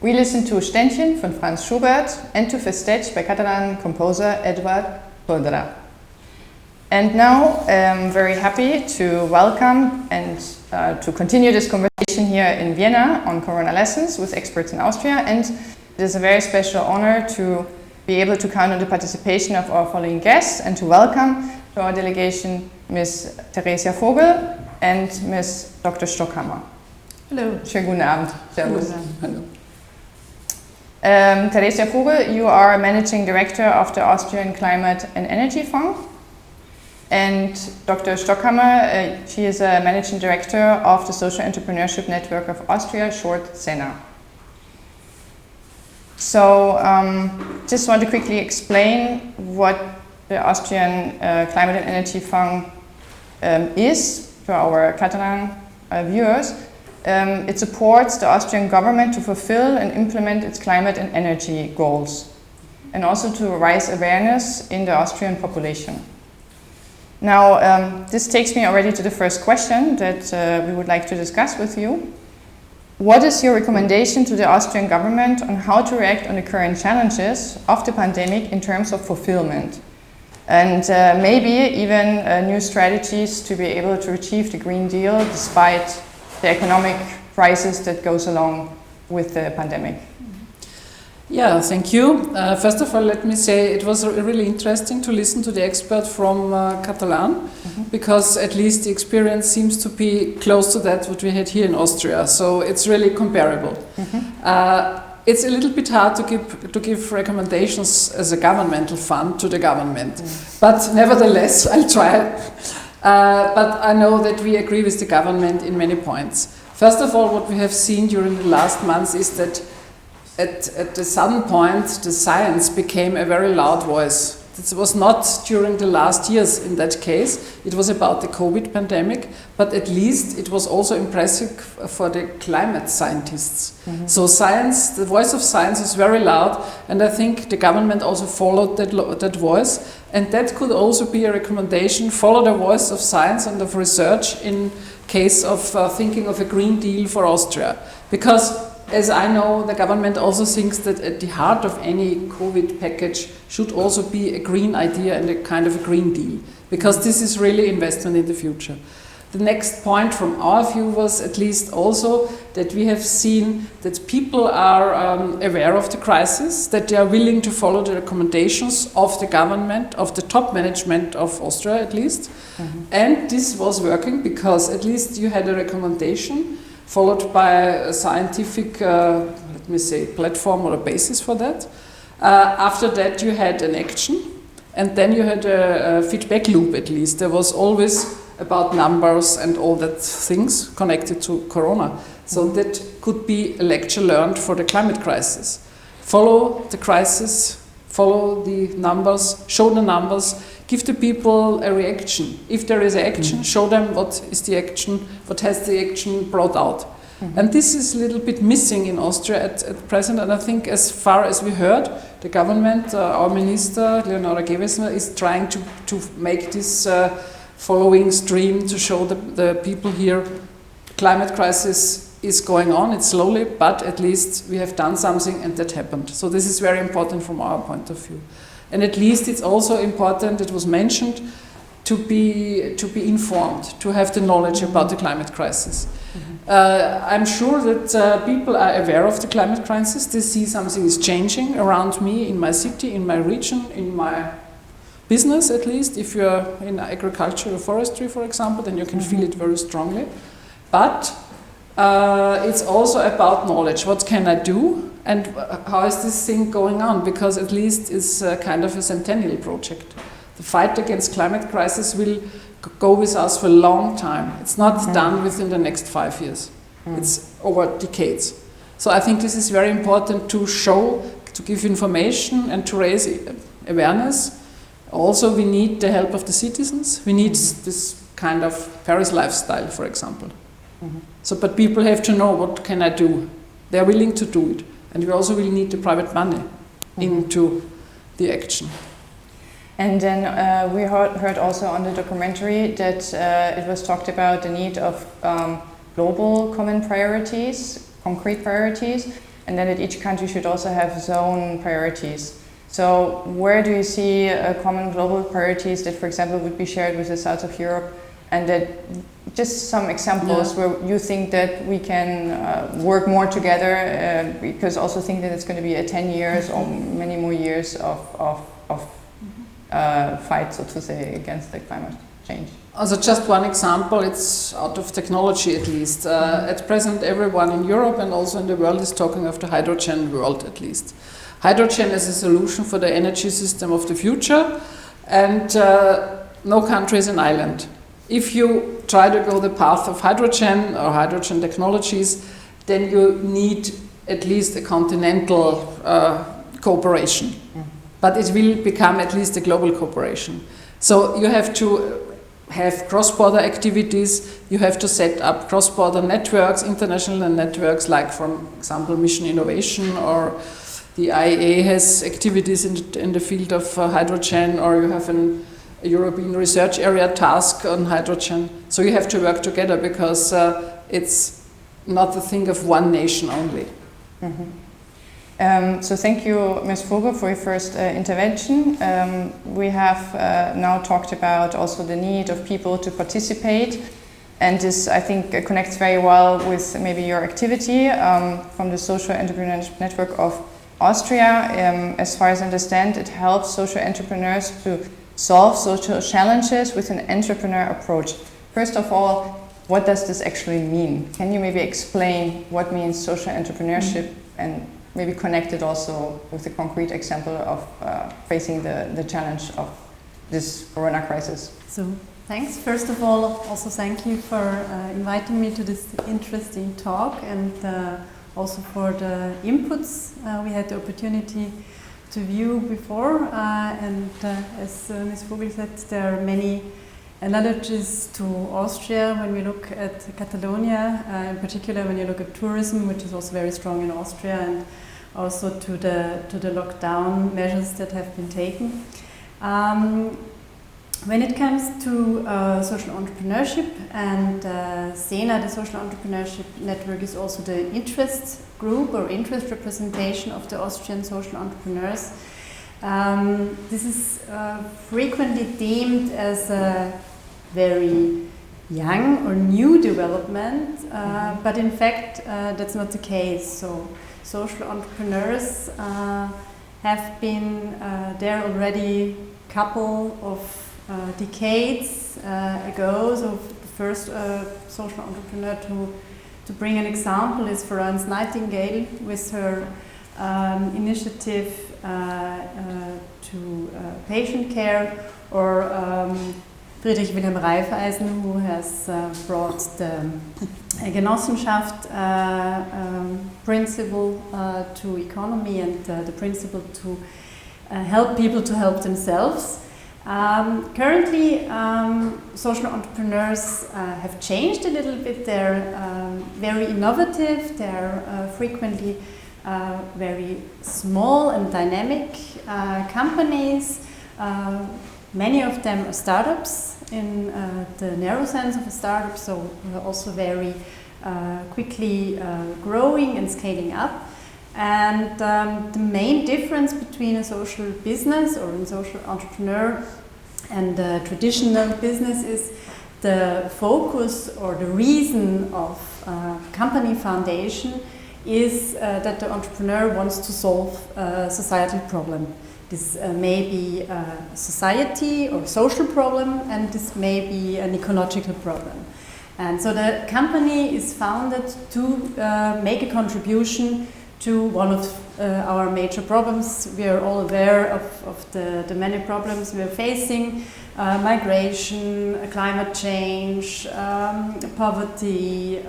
We listened to Ständchen von Franz Schubert and to Festech by Catalan composer Eduard Toldrà. And now I'm very happy to welcome and to continue this conversation here in Vienna on Corona lessons with experts in Austria, and it is a very special honor to be able to count on the participation of our following guests and to welcome to our delegation Ms. Theresia Vogel and Ms. Dr. Stockhammer. Hello. Schönen guten Abend. Servus. Hello. Theresia Vogel, you are Managing Director of the Austrian Climate and Energy Fund. And Dr. Stockhammer, she is a Managing Director of the Social Entrepreneurship Network of Austria, short SENA. So just want to quickly explain what the Austrian Climate and Energy Fund is for our Catalan viewers. It supports the Austrian government to fulfill and implement its climate and energy goals, and also to raise awareness in the Austrian population. Now, this takes me already to the first question that we would like to discuss with you. What is your recommendation to the Austrian government on how to react on the current challenges of the pandemic in terms of fulfillment? And maybe even new strategies to be able to achieve the Green Deal despite the economic crisis that goes along with the pandemic. Yeah, thank you. First of all, let me say it was really interesting to listen to the expert from Catalan, because at least the experience seems to be close to that what we had here in Austria. So it's really comparable. It's a little bit hard to give recommendations as a governmental fund to the government, but nevertheless, I'll try. But I know that we agree with the government in many points. First of all, what we have seen during the last months is that at the sudden point, the science became a very loud voice. It was not during the last years in that case. It was about the COVID pandemic, but at least it was also impressive for the climate scientists. So science, the voice of science is very loud, and I think the government also followed that voice, and that could also be a recommendation: follow the voice of science and of research in case of thinking of a Green Deal for Austria. Because as I know, the government also thinks that at the heart of any COVID package should also be a green idea and a kind of a Green Deal, because this is really investment in the future. The next point from our view was at least also that we have seen that people are aware of the crisis, that they are willing to follow the recommendations of the government, of the top management of Austria at least. And this was working, because at least you had a recommendation followed by a scientific, let me say, platform or a basis for that. After that you had an action, and then you had a feedback loop at least. There was always about numbers and all that things connected to Corona. So that could be a lecture learned for the climate crisis. Follow the crisis, follow the numbers, show the numbers, give the people a reaction. If there is action, show them what is the action, what has the action brought out. And this is a little bit missing in Austria at present, and I think as far as we heard, the government, our minister, Leonora Gewessner, is trying to make this following stream to show the people here climate crisis is going on. It's slowly, but at least we have done something, and that happened. So this is very important from our point of view. And at least it's also important, it was mentioned, to be informed, to have the knowledge about the climate crisis. I'm sure that people are aware of the climate crisis. They see something is changing around me, in my city, in my region, in my business at least. If you're in agriculture or forestry, for example, then you can feel it very strongly. But it's also about knowledge. What can I do? And how is this thing going on? Because at least it's kind of a centennial project. The fight against climate crisis will go with us for a long time. It's not done within the next 5 years. It's over decades. So I think this is very important to show, to give information and to raise awareness. Also, we need the help of the citizens. We need this kind of Paris lifestyle, for example. So, but people have to know, what can I do? They're willing to do it. And we also will need the private money into the action. And then we heard also on the documentary that it was talked about the need of global common priorities, concrete priorities, and then that each country should also have its own priorities. So where do you see common global priorities that, for example, would be shared with the south of Europe, and that just some examples where you think that we can work more together, because also think that it's going to be a 10 years or many more years of fight, so to say, against the climate change. Also, just one example, it's out of technology at least. At present, everyone in Europe and also in the world is talking of the hydrogen world at least. Hydrogen is a solution for the energy system of the future, and no country is an island. If you try to go the path of hydrogen or hydrogen technologies, then you need at least a continental cooperation. But it will become at least a global cooperation. So you have to have cross-border activities, you have to set up cross-border networks, international networks, like, for example, Mission Innovation, or the IEA has activities in the field of hydrogen, or you have a European Research Area task on hydrogen. So you have to work together, because it's not the thing of one nation only. So thank you, Ms. Vogel, for your first intervention. We have now talked about also the need of people to participate, and this, I think, connects very well with maybe your activity from the Social Entrepreneurship Network of Austria. As far as I understand, it helps social entrepreneurs to solve social challenges with an entrepreneur approach. First of all, what does this actually mean? Can you maybe explain what means social entrepreneurship, and maybe connect it also with a concrete example of facing the challenge of this corona crisis? So, thanks. First of all, also thank you for inviting me to this interesting talk, and also for the inputs we had the opportunity to view before. As Ms. Vogel said, there are many analogies to Austria when we look at Catalonia, in particular when you look at tourism, which is also very strong in Austria, and also to the lockdown measures that have been taken. When it comes to social entrepreneurship, and SENA, the Social Entrepreneurship Network, is also the interest group or interest representation of the Austrian social entrepreneurs. This is frequently deemed as a very young or new development, but in fact that's not the case. So social entrepreneurs have been there already a couple of decades ago. So the first social entrepreneur to bring an example is Florence Nightingale with her initiative to patient care, or Friedrich Wilhelm Raiffeisen, who has brought the Genossenschaft principle to economy, and the principle to help people to help themselves. Currently, social entrepreneurs have changed a little bit. They're very innovative. They're frequently very small and dynamic companies. Many of them are startups in the narrow sense of a startup, so also very quickly growing and scaling up. And the main difference between a social business or a social entrepreneur and a traditional business is the focus, or the reason of company foundation is that the entrepreneur wants to solve a societal problem. This may be a society or social problem, and this may be an ecological problem. And so the company is founded to make a contribution to one of our major problems. We are all aware of the many problems we are facing: migration, climate change, poverty,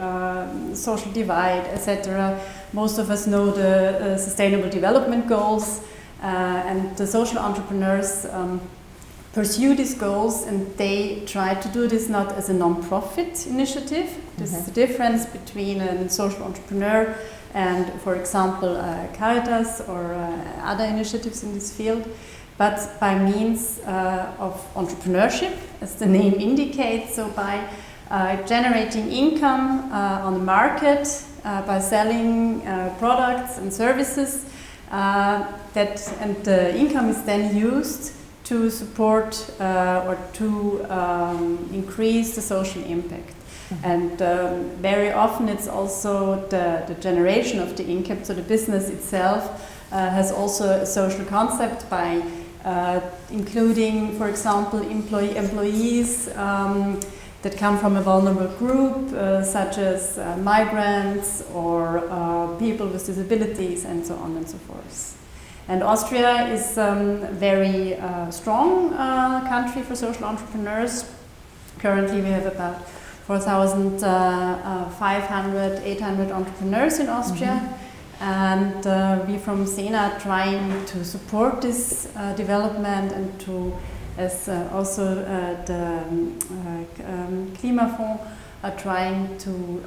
social divide, etc. Most of us know the Sustainable Development Goals, and the social entrepreneurs pursue these goals, and they try to do this not as a non-profit initiative. This is the difference between a social entrepreneur and, for example, Caritas or other initiatives in this field, but by means of entrepreneurship, as the name indicates. So by generating income on the market, by selling products and services, and the income is then used to support or to increase the social impact. And very often it's also the generation of the income, so the business itself has also a social concept by including, for example, employees that come from a vulnerable group, such as migrants or people with disabilities, and so on and so forth. And Austria is a very strong country for social entrepreneurs. Currently we have about 4,500, 800 entrepreneurs in Austria. And we from SENA are trying to support this development and to, as also the Klimafonds are trying to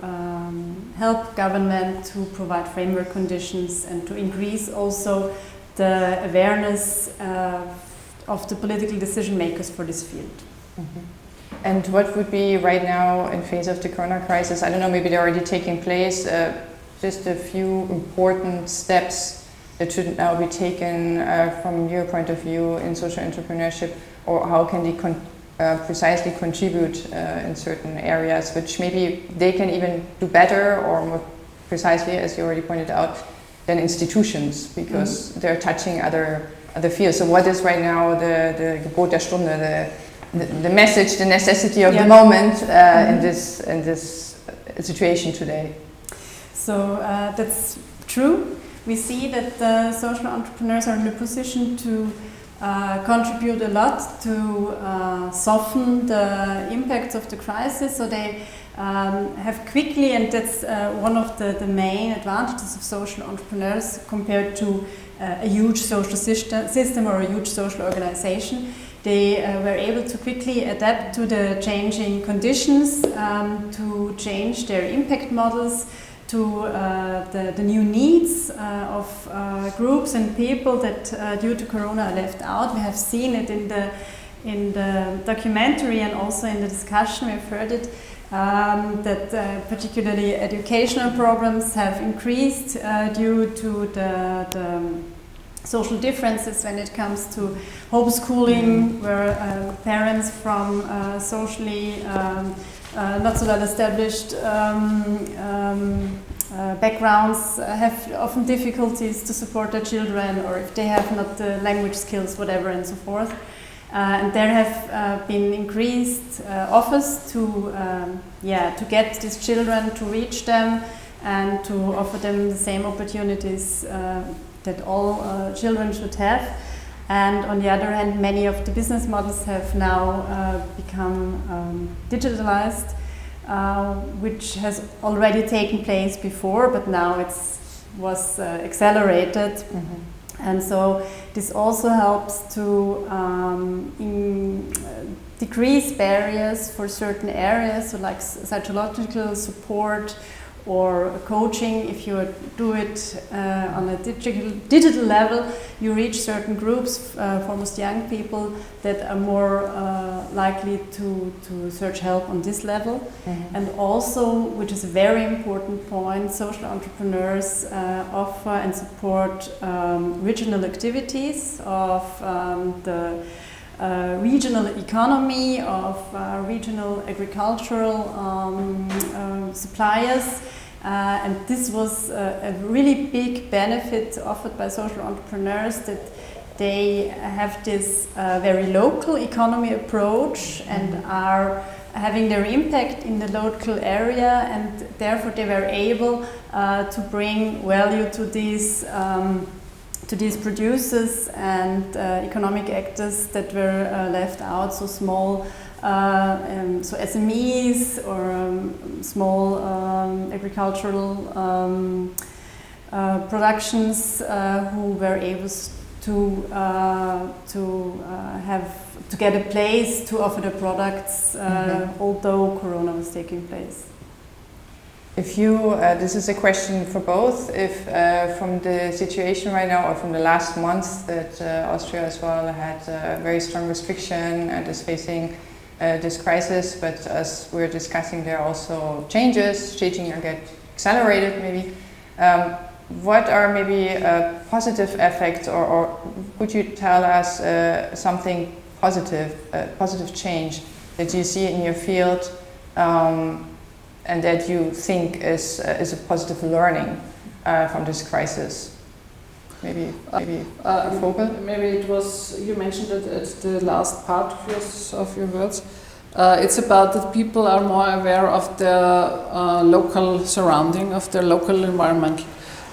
help government to provide framework conditions and to increase also the awareness of the political decision makers for this field. Mm-hmm. And what would be right now in face of the corona crisis? I don't know, maybe they're already taking place. Just a few important steps that should now be taken from your point of view in social entrepreneurship, or how can they precisely contribute in certain areas, which maybe they can even do better or more precisely, as you already pointed out, than institutions, because they're touching other fields. So what is right now the Gebot der Stunde, the message, the necessity of the moment in this situation today? So that's true. We see that social entrepreneurs are in a position to contribute a lot to soften the impacts of the crisis. So they have quickly, and that's one of the main advantages of social entrepreneurs compared to a huge social system or a huge social organization. They were able to quickly adapt to the changing conditions, to change their impact models, to the new needs of groups and people that due to Corona are left out. We have seen it in the documentary and also in the discussion. We've heard it that particularly educational programs have increased due to the social differences when it comes to homeschooling, where parents from socially not so well established backgrounds have often difficulties to support their children, or if they have not the language skills, whatever, and so forth. And there have been increased offers to get these children, to reach them and to offer them the same opportunities that all children should have. And on the other hand, many of the business models have now become digitalized, which has already taken place before, but now it was accelerated. Mm-hmm. And so this also helps to decrease barriers for certain areas, so like psychological support or coaching. If you do it on a digital level, you reach certain groups, foremost young people, that are more likely to search help on this level. Mm-hmm. And also, which is a very important point, social entrepreneurs offer and support regional activities of the regional economy, of regional agricultural suppliers. And this was a really big benefit offered by social entrepreneurs, that they have this very local economy approach and are having their impact in the local area, and therefore they were able to bring value to these producers and economic actors that were left out, so small, so SMEs or small agricultural productions who were able to get a place to offer their products, although Corona was taking place. If you, this is a question for both, if from the situation right now, or from the last month that Austria as well had a very strong restriction and is facing this crisis, but as we're discussing, there are also changes, changing or get accelerated maybe. What are maybe positive effects, or could you tell us something positive, positive change that you see in your field, and that you think is a positive learning from this crisis? Maybe maybe it was, you mentioned it at the last part of your words. It's about that people are more aware of their local surrounding, of their local environment.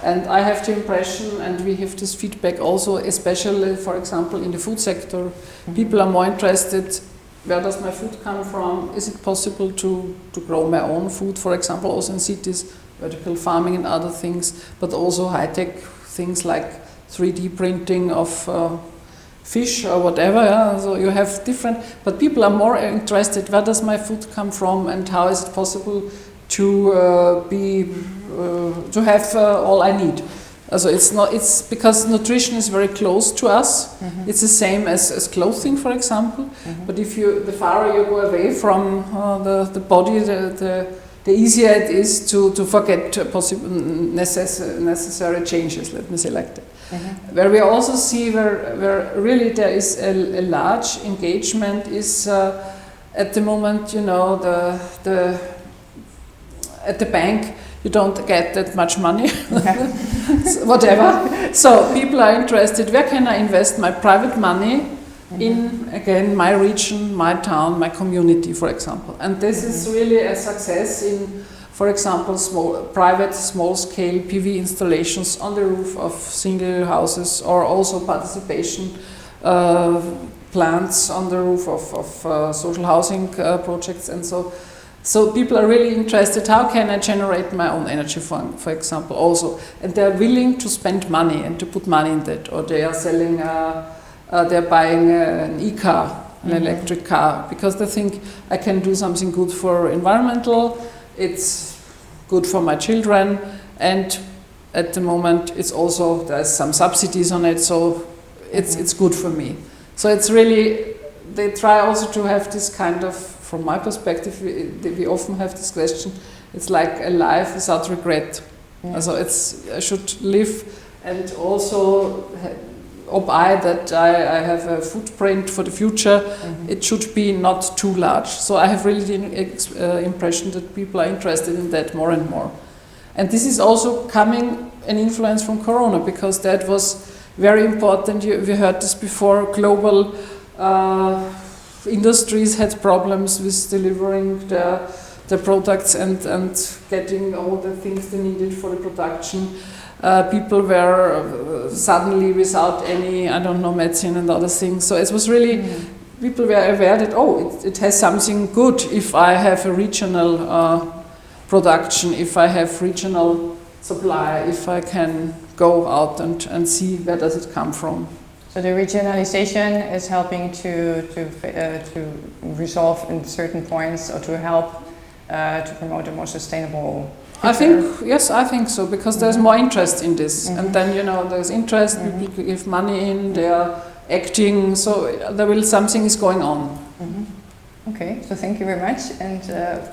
And I have the impression, and we have this feedback also, especially, for example, in the food sector, people are more interested. Where does my food come from? Is it possible to grow my own food, for example, also in cities? vertical farming and other things, but also high-tech things like 3D printing of fish or whatever. Yeah? So you have different, but people are more interested, where does my food come from and how is it possible to have all I need. So it's because nutrition is very close to us. It's the same as clothing, for example. But if the farther you go away from the body, the easier it is to forget possible necessary changes. Let me say like that. Where we also see where really there is a large engagement is at the moment, at the bank. You don't get that much money, whatever. So people are interested, where can I invest my private money in, again, my region, my town, my community, for example. And this is really a success in, for example, private small-scale PV installations on the roof of single houses, or also participation plants on the roof of social housing projects, and so people are really interested, how can I generate my own energy, for example, also. And they're willing to spend money and to put money in that, or they are selling, they're buying an e-car, an electric car, because they think I can do something good for environmental, it's good for my children, and at the moment it's also, there's some subsidies on it, so it's good for me. So it's really, they try also to have this kind of, from my perspective, we often have this question, it's like a life without regret. So I should live and also obey that I have a footprint for the future. It should be not too large. So I have really the impression that people are interested in that more and more. And this is also coming an influence from Corona, because that was very important. We heard this before, global industries had problems with delivering the products and getting all the things they needed for the production. People were suddenly without any, medicine and other things. So it was really, people were aware that, it has something good if I have a regional production, if I have regional supply, if I can go out and see where does it come from. So the regionalization is helping to resolve in certain points, or to help to promote a more sustainable future. I think so, because there's more interest in this, and then there's interest. People give money in, they are acting, so something is going on. Okay, so thank you very much. And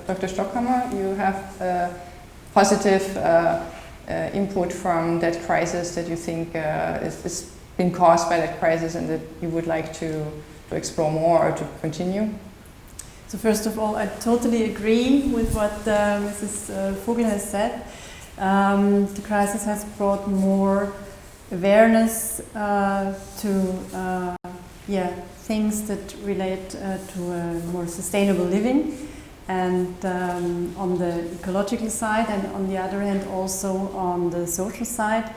Dr. Stockhammer, you have positive input from that crisis that you think is been caused by that crisis, and that you would like to explore more or to continue? So first of all, I totally agree with what Mrs. Vogel has said. The crisis has brought more awareness to things that relate to a more sustainable living, and on the ecological side, and on the other hand also on the social side.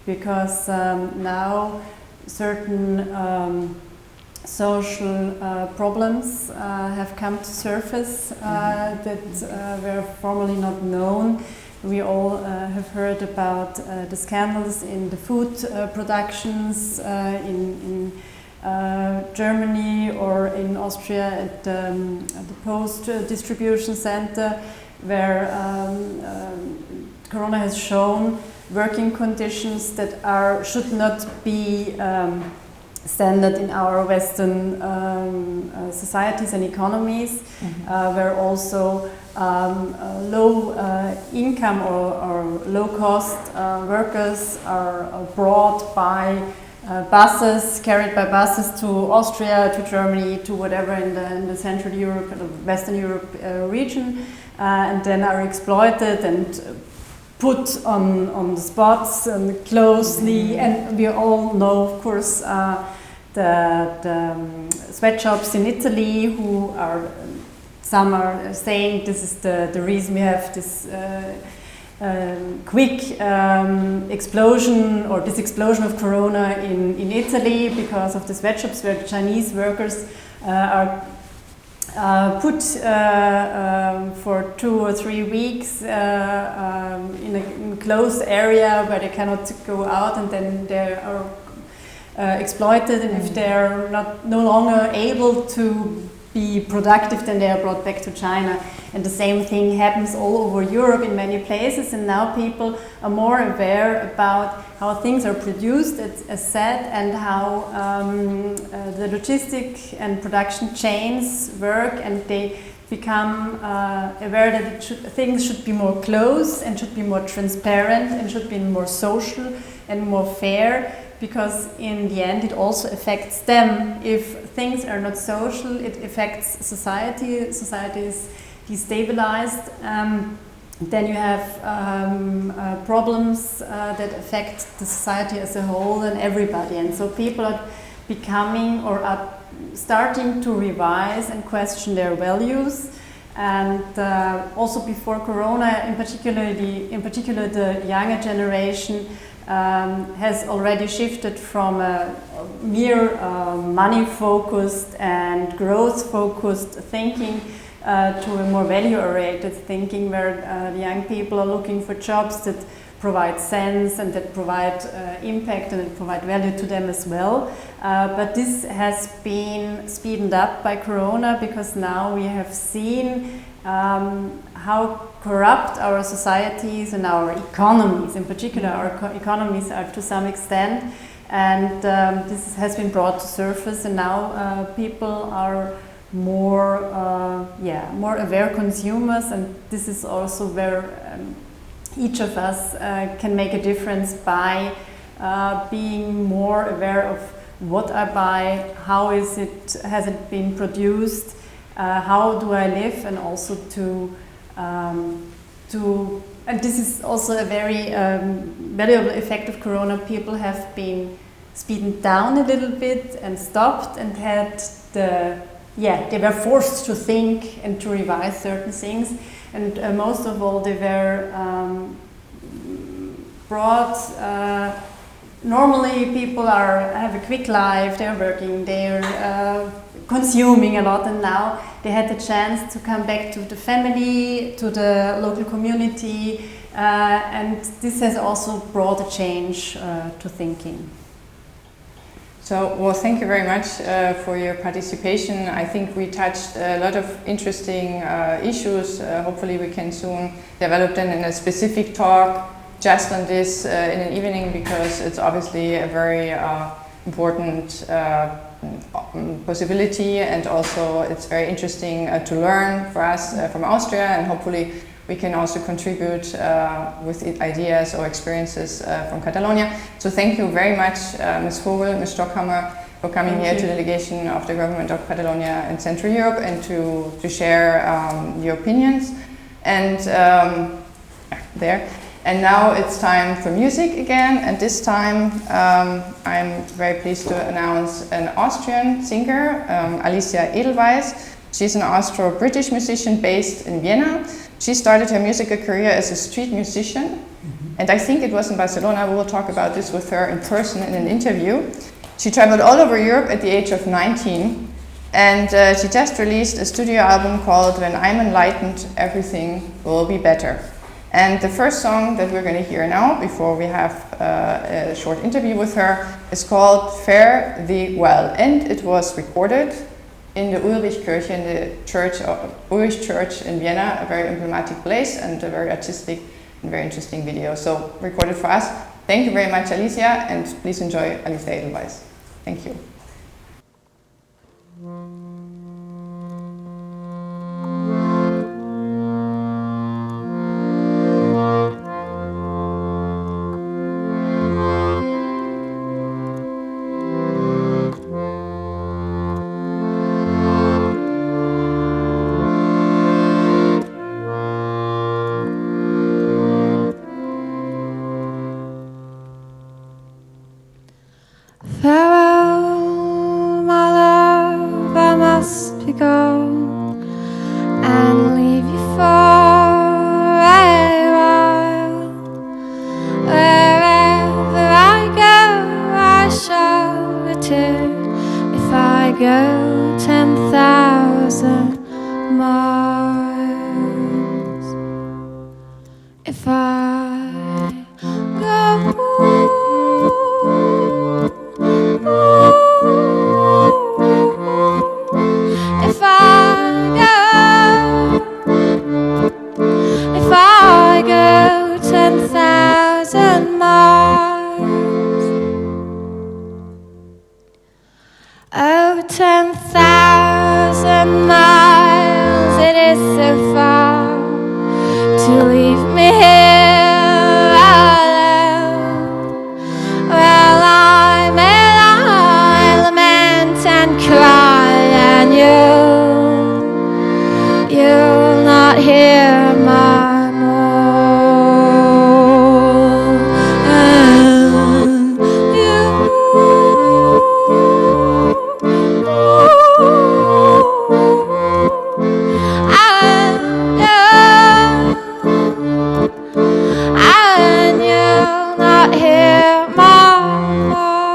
Because now certain social problems have come to surface that were formerly not known. We all have heard about the scandals in the food productions in Germany or in Austria at the Post Distribution Center, where Corona has shown working conditions that should not be standard in our Western societies and economies, where also low income or low cost workers are brought by buses, carried by buses to Austria, to Germany, to whatever in the Central Europe, the Western Europe region, and then are exploited and put on the spots and closely, and we all know, of course, the sweatshops in Italy, who are, some are saying this is the reason we have this quick explosion, or this explosion of Corona in Italy, because of the sweatshops where the Chinese workers are put for 2 or 3 weeks in a closed area where they cannot go out, and then they are exploited, and if they're no longer able to be productive, then they are brought back to China. And the same thing happens all over Europe in many places, and now people are more aware about how things are produced, as said, and how the logistic and production chains work, and they become aware that things should be more close and should be more transparent and should be more social and more fair, because in the end it also affects them. If things are not social, it affects society. Society is destabilized. Then you have problems that affect the society as a whole and everybody. And so people are becoming or are starting to revise and question their values. And also before Corona, in particular the younger generation has already shifted from a mere money-focused and growth-focused thinking to a more value-oriented thinking, where the young people are looking for jobs that provide sense and that provide impact and that provide value to them as well. But this has been speeded up by Corona, because now we have seen how corrupt our societies and our economies, in particular our economies, are to some extent. And this has been brought to surface, and now people are more aware consumers, and this is also where each of us can make a difference by being more aware of what I buy, how has it been produced, how do I live, and also and this is also a very valuable effect of Corona. People have been speeding down a little bit and stopped and had they were forced to think and to revise certain things, and most of all they were brought. Normally people have a quick life, they're working, they're consuming a lot, and now they had the chance to come back to the family, to the local community, and this has also brought a change to thinking. So, well, thank you very much for your participation. I think we touched a lot of interesting issues. Hopefully we can soon develop them in a specific talk just on this in an evening, because it's obviously a very important possibility, and also it's very interesting to learn for us from Austria, and hopefully we can also contribute with ideas or experiences from Catalonia. So thank you very much, Ms. Vogel, Ms. Stockhammer, for coming here to the delegation of the government of Catalonia in Central Europe, and to share your opinions. And And now it's time for music again, and this time I'm very pleased to announce an Austrian singer, Alicia Edelweiss. She's an Austro-British musician based in Vienna. She started her musical career as a street musician, and I think it was in Barcelona. We will talk about this with her in person in an interview. She traveled all over Europe at the age of 19, and she just released a studio album called When I'm Enlightened, Everything Will Be Better. And the first song that we're going to hear now, before we have a short interview with her, is called Fare Thee Well, and it was recorded in the Ulrichkirche, in the Ulrich Church in Vienna, a very emblematic place and a very artistic and very interesting video. So recorded for us. Thank you very much, Alicia, and please enjoy Alicia Edelweiss. Thank you. Farewell, my love, I must be gone and leave you for a while. Wherever I go, I shall return. If I go 10,000 you'll not hear my moan. And you'll not hear my moan.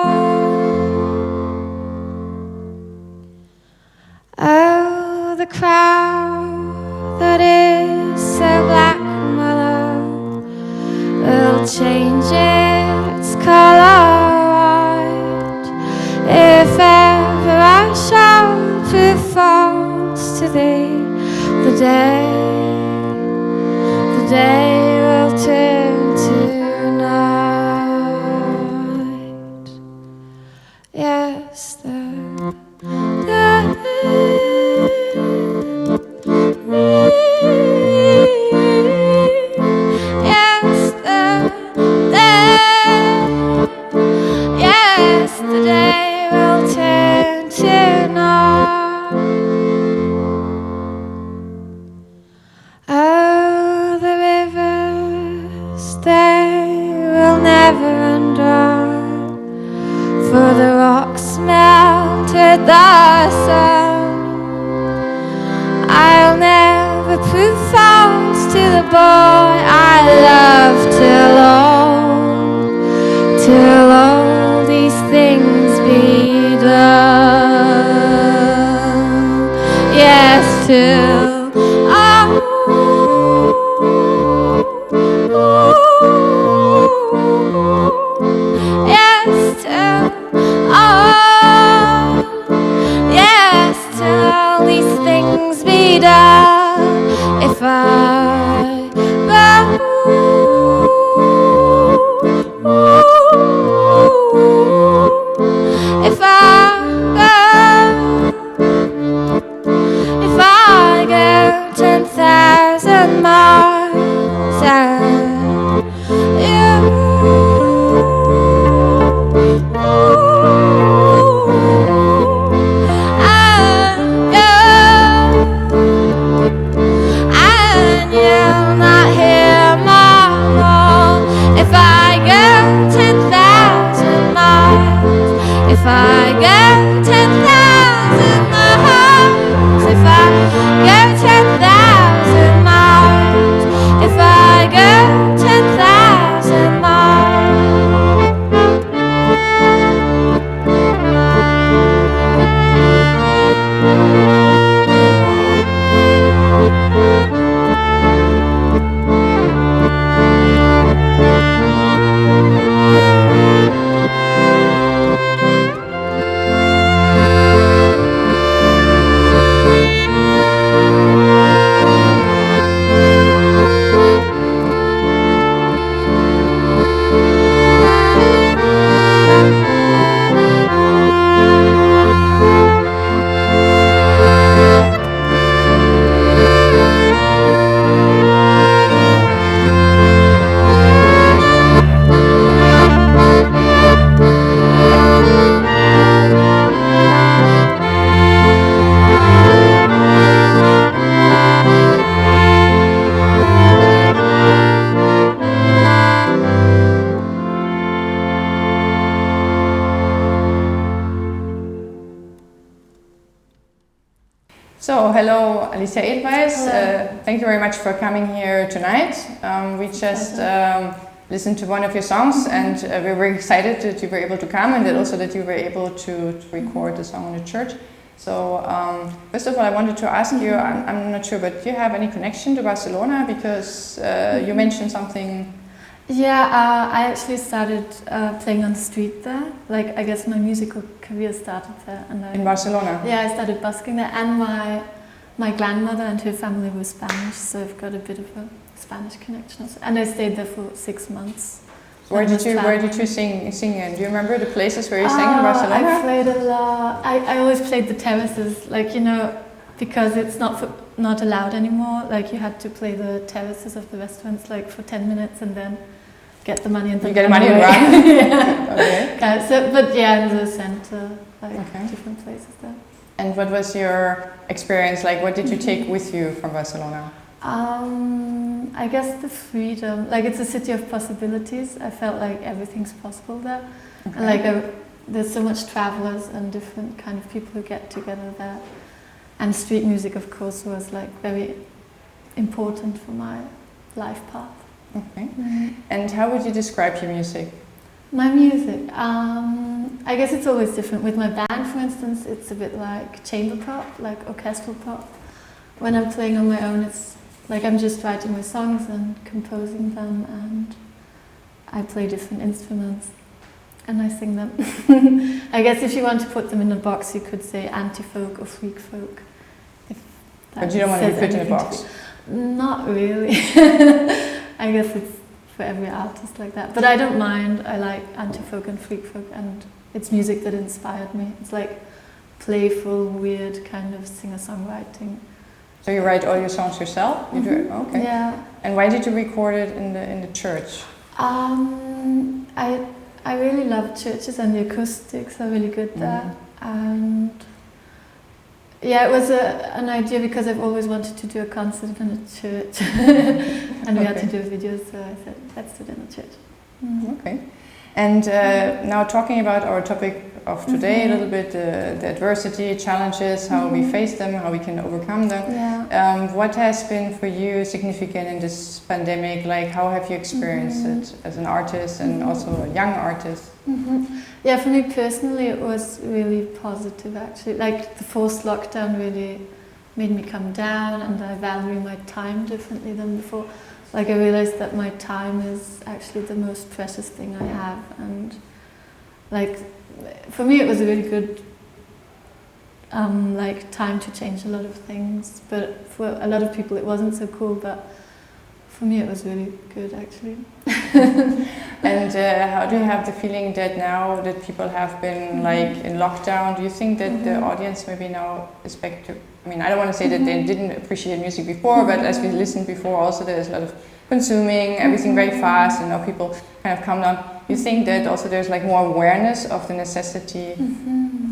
Oh, the crowd that is so black, my love, will change its colour if ever I shall prove false to thee. The day will turn to night. Yes, the day will turn to night. Oh, the rivers, they will never run dry, for the rocks melt with the sun. I'll never prove false to the boy I love till all these things be done. Yes, till till all these things be done. If I go 10,000 miles and you'll not hear my moan. If I go 10,000 miles, if I go 10,000 miles, if I go 10,000 miles, if I go 10,000 So, hello, Alicia Edelweiss. Thank you very much for coming here tonight. We just listened to one of your songs, and we're very excited that you were able to come, and that also that you were able to record the song in the church. So, first of all, I wanted to ask you, I'm not sure, but do you have any connection to Barcelona? Because you mentioned something. Yeah, I actually started playing on the street there. Like, I guess my musical career started there. And in Barcelona? Yeah, I started busking there, and my grandmother and her family were Spanish, so I've got a bit of a Spanish connection also. And I stayed there for 6 months. Where did you sing in? Do you remember the places where you sang in Barcelona? I played a lot. I always played the terraces, like, you know, because it's not allowed anymore. Like, you had to play the terraces of the restaurants like for 10 minutes and then get the money and then get money and run. Yeah. Okay. But yeah, in the center, like different places there. And what was your experience like? What did you take with you from Barcelona? I guess the freedom. Like, it's a city of possibilities. I felt like everything's possible there. Okay. And like there's so much travelers and different kind of people who get together there. And street music, of course, was like very important for my life path. Okay. And how would you describe your music? My music, I guess it's always different. With my band, for instance, it's a bit like chamber pop, like orchestral pop. When I'm playing on my own, it's like I'm just writing my songs and composing them, and I play different instruments and I sing them. I guess if you want to put them in a box, you could say anti-folk or freak folk. But you don't want to be put in a box? Not really. I guess it's for every artist like that. But I don't mind. I like anti-folk and freak folk, and it's music that inspired me. It's like playful, weird kind of singer-songwriting. So you write all your songs yourself? You do? Okay. Yeah. And why did you record it in the church? I really love churches, and the acoustics are really good there. And yeah, it was an idea because I've always wanted to do a concert in a church. And we had to do videos, so I said, let's do it in a church. Okay. And now talking about our topic of today, a little bit, the adversity, challenges, how we face them, how we can overcome them. Yeah. What has been for you significant in this pandemic? Like, how have you experienced it as an artist and also a young artist? Yeah, for me personally, it was really positive actually. Like, the forced lockdown really made me come down, and I value my time differently than before. Like, I realized that my time is actually the most precious thing I have, and like, for me it was a really good like time to change a lot of things, but for a lot of people it wasn't so cool, but for me it was really good actually. And how do you have the feeling that now that people have been like in lockdown, do you think that the audience maybe now is back to, I mean, I don't want to say that they didn't appreciate music before, but as we listened before also there's a lot of consuming, everything very fast, and now people kind of calm down. You think that also there's like more awareness of the necessity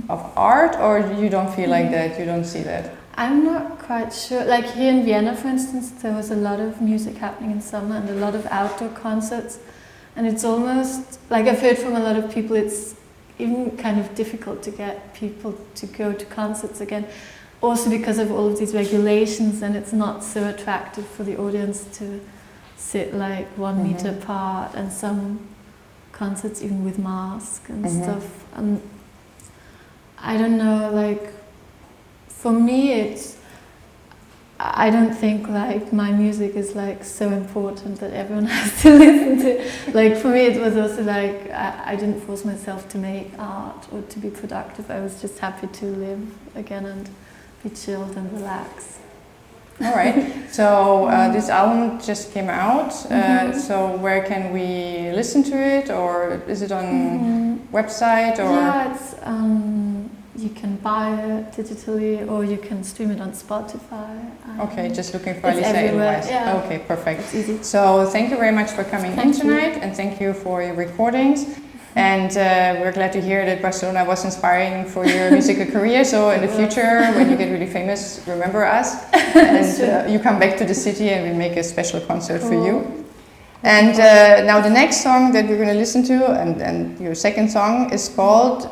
of art, or you don't feel like that, you don't see that? I'm not quite sure. Like, here in Vienna, for instance, there was a lot of music happening in summer and a lot of outdoor concerts. And it's almost, like, I've heard from a lot of people, it's even kind of difficult to get people to go to concerts again. Also because of all of these regulations, and it's not so attractive for the audience to sit like 1 meter apart, and some concerts even with masks and stuff. And I don't know, like, for me it's, I don't think like my music is like so important that everyone has to listen to. Like, for me it was also like, I didn't force myself to make art or to be productive. I was just happy to live again and be chilled and relax. All right. So this album just came out. So where can we listen to it, or is it on website? Or yeah, it's you can buy it digitally, or you can stream it on Spotify. Okay, just looking for it's Alice everywhere. Edelweiss. Yeah. Okay, perfect. It's easy. So thank you very much for coming in tonight, and thank you for your recordings. And we're glad to hear that Barcelona was inspiring for your musical career. So in the future, when you get really famous, remember us. And you come back to the city and we make a special concert for you. And now the next song that we're going to listen to, and your second song, is called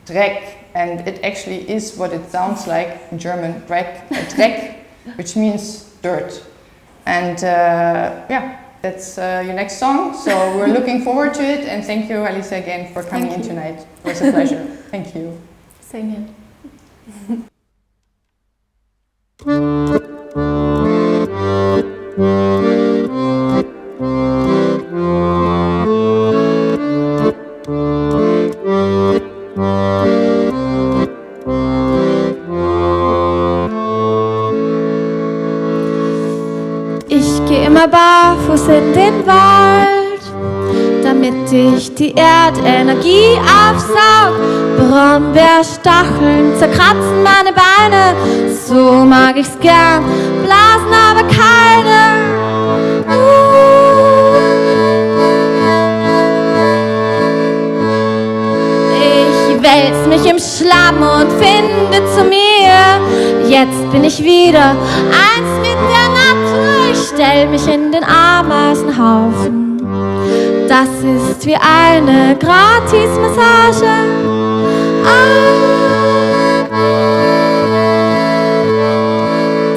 Dreck. And it actually is what it sounds like in German, Dreck, which means dirt. And yeah. That's your next song, so we're looking forward to it, and thank you, Alicia, again for coming in tonight. It was a pleasure. Thank you. Same here. Ich gehe immer barfuß in den Wald, damit ich die Erdenergie aufsaug. Brombeerstacheln zerkratzen meine Beine, so mag ich's gern, blasen aber keine. Ich wälz mich im Schlamm und finde zu mir. Jetzt bin ich wieder eins mit der Natur. Ich stell mich in den Ameisenhaufen. Das ist wie eine Gratismassage.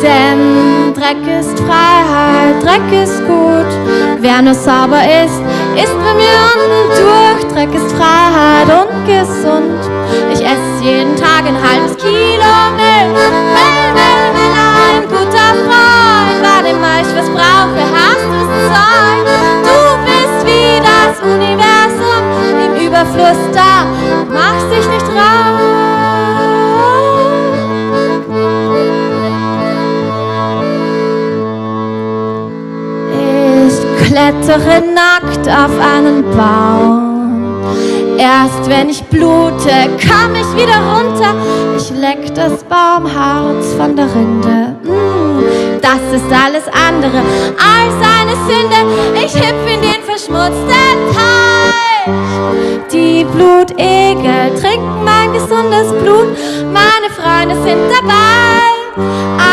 Denn Dreck ist Freiheit, Dreck ist gut. Wer nur sauber ist, ist bei mir unten durch. Dreck ist Freiheit und gesund. Ich esse jeden Tag ein halbes Kilo Müll. Müll, ein guter Freund. Wann immer ich was brauche, hast du's Zeug. Du bist wie das Universum im Überfluss da. Machst dich nicht raus. Klettere nackt auf einen Baum. Erst wenn ich blute, komm ich wieder runter. Ich leck das Baumharz von der Rinde. Das ist alles andere als eine Sünde. Ich hüpf in den verschmutzten Teich. Die Blutegel trinken mein gesundes Blut. Meine Freunde sind dabei.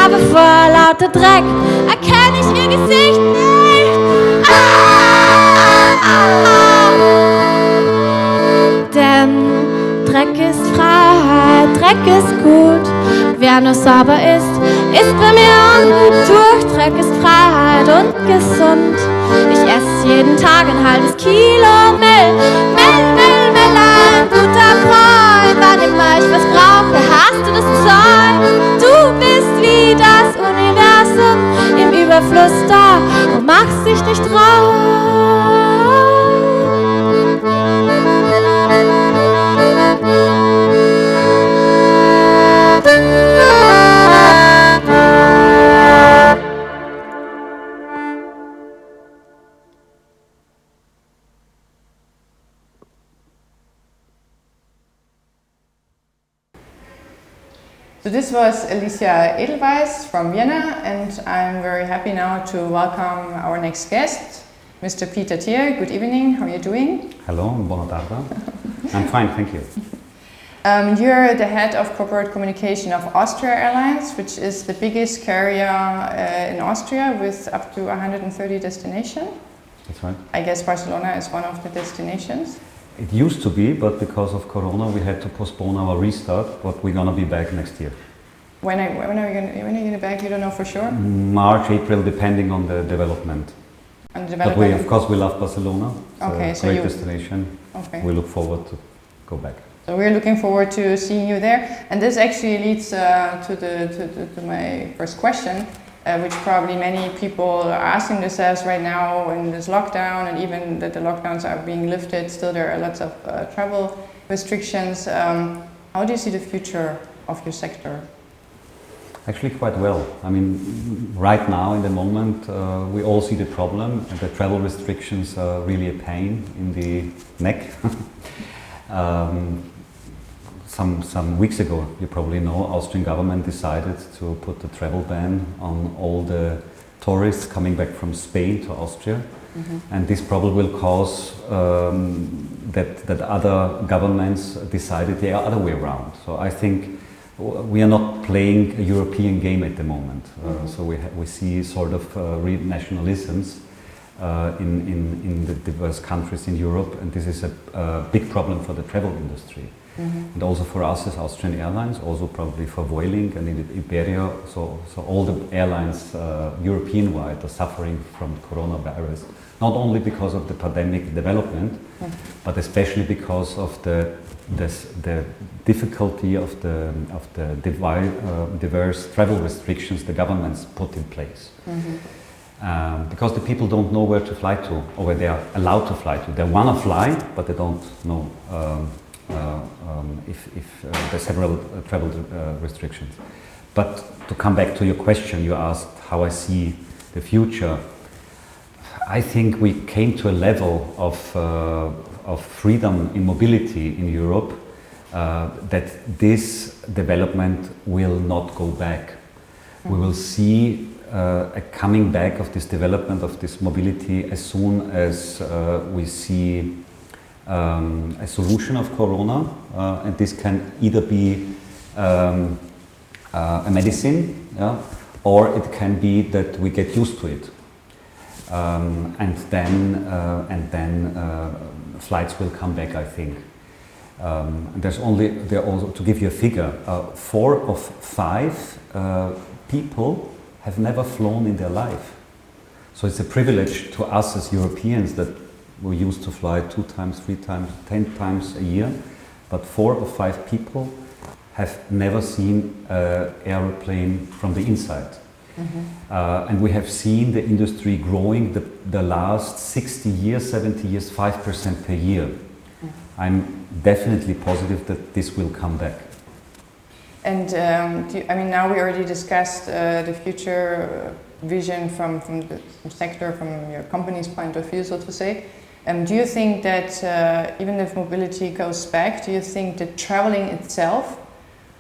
Aber vor lauter Dreck erkenne ich ihr Gesicht nicht. Denn Dreck ist Freiheit, Dreck ist gut. Wer nur sauber ist bei mir unten durch. Dreck ist Freiheit und gesund. Ich esse jeden Tag ein halbes Kilo Müll. Müll, ein guter Freund. Wann immer ich was brauche, hast du das Zeug. Du bist wie das Universum im Überfluss da und machst dich nicht raus. So this was Alicia Edelweiss from Vienna, and I'm very happy now to welcome our next guest, Mr. Peter Thier. Good evening, how are you doing? Hello, Bona Diada. I'm fine, thank you. You're the head of corporate communication of Austria Airlines, which is the biggest carrier in Austria with up to 130 destinations. That's right. I guess Barcelona is one of the destinations. It used to be, but because of Corona we had to postpone our restart, but we're going to be back next year. When are you going to be back? You don't know for sure? March, April, depending on the development. But we, of course, we love Barcelona. It's a great destination. Okay. We look forward to go back. So we're looking forward to seeing you there. And this actually leads to my first question, which probably many people are asking themselves right now in this lockdown, and even that the lockdowns are being lifted, still there are lots of travel restrictions. How do you see the future of your sector? Actually quite well. I mean, right now in the moment we all see the problem, and the travel restrictions are really a pain in the neck. Some weeks ago, you probably know, Austrian government decided to put a travel ban on all the tourists coming back from Spain to Austria. And this probably will cause that other governments decided the other way around. So I think we are not playing a European game at the moment. So we see sort of nationalisms in the diverse countries in Europe, and this is a big problem for the travel industry. And also for us as Austrian Airlines, also probably for Vueling and Iberia, so all the airlines European-wide are suffering from the coronavirus, not only because of the pandemic development, but especially because of the difficulty of the diverse travel restrictions the governments put in place. Because the people don't know where to fly to, or where they are allowed to fly to. They want to fly, but they don't know if there are several travel restrictions. But to come back to your question, you asked how I see the future. I think we came to a level of freedom in mobility in Europe that this development will not go back. We will see a coming back of this development of this mobility as soon as we see a solution of Corona, and this can either be a medicine, yeah, or it can be that we get used to it, and then flights will come back, I think. There also, to give you a figure, 4 of 5 people have never flown in their life. So it's a privilege to us as Europeans that we used to fly 2 times, 3 times, 10 times a year, but 4 of 5 people have never seen an aeroplane from the inside. And we have seen the industry growing the last 60 years, 70 years, 5% per year. I'm definitely positive that this will come back. And now we already discussed the future vision from the sector, from your company's point of view, so to say. Do you think that even if mobility goes back, do you think that traveling itself,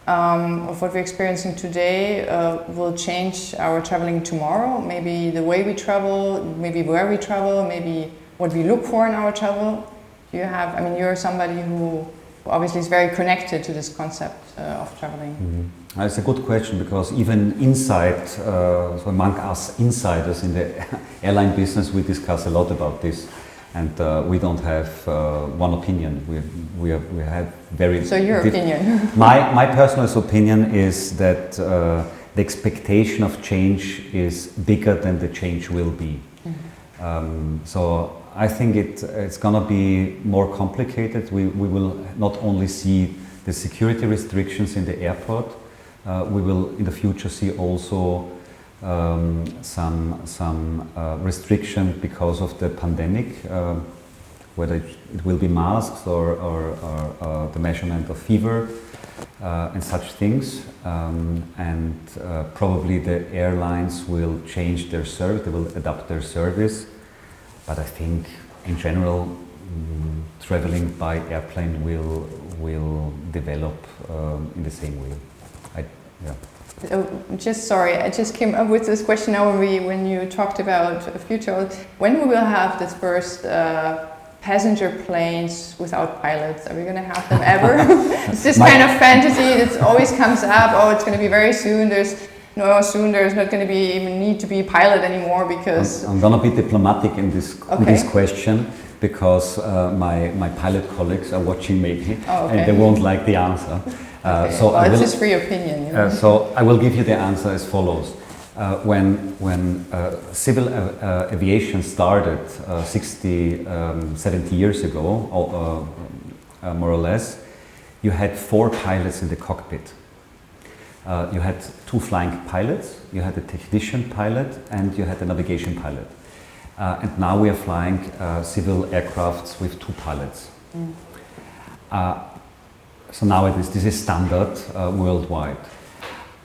of what we're experiencing today, will change our traveling tomorrow? Maybe the way we travel, maybe where we travel, maybe what we look for in our travel? Do you have, you're somebody who obviously is very connected to this concept of traveling. It's a good question, because even inside, so among us insiders in the airline business, we discuss a lot about this, and we don't have one opinion. We have very. So your opinion? My personal opinion is that the expectation of change is bigger than the change will be. So I think it's going to be more complicated. We will not only see the security restrictions in the airport, we will in the future see also some restriction because of the pandemic, whether it will be masks or the measurement of fever and such things. And probably the airlines will change their service, they will adapt their service. But I think, in general, traveling by airplane will develop in the same way. I just came up with this question now when you talked about the future. When we will have this first passenger planes without pilots? Are we going to have them ever? It's this kind of fantasy that always comes up. Oh, it's going to be very soon. There's not going to be even need to be a pilot anymore, because I'm going to be diplomatic in this question, because my pilot colleagues are watching maybe, and they won't like the answer. So it's his free opinion. You know? So I will give you the answer as follows. When civil aviation started 60, 70 years ago, more or less, you had 4 pilots in the cockpit. You had 2 flying pilots, you had a technician pilot, and you had a navigation pilot. And now we are flying civil aircrafts with 2 pilots. So nowadays this is standard worldwide.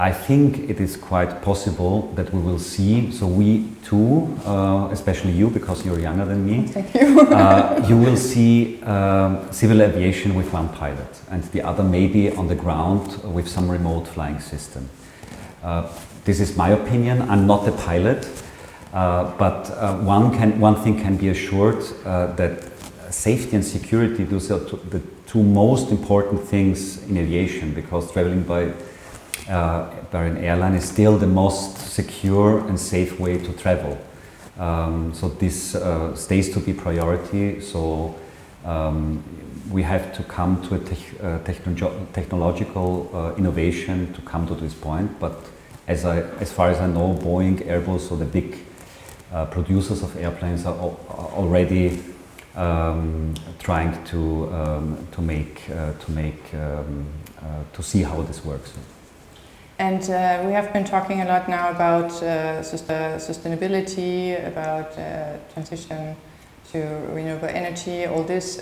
I think it is quite possible that we will see, so we too, especially you, because you're younger than me, thank you. You will see civil aviation with 1 pilot, and the other maybe on the ground with some remote flying system. This is my opinion. I'm not a pilot, but one thing can be assured, that safety and security, those are the 2 most important things in aviation, because traveling by an airline is still the most secure and safe way to travel. So this stays to be priority. So we have to come to a technological innovation to come to this point. But as far as I know, Boeing, Airbus, or the big producers of airplanes are already trying to see how this works. And we have been talking a lot now about sustainability, about transition to renewable energy, all this.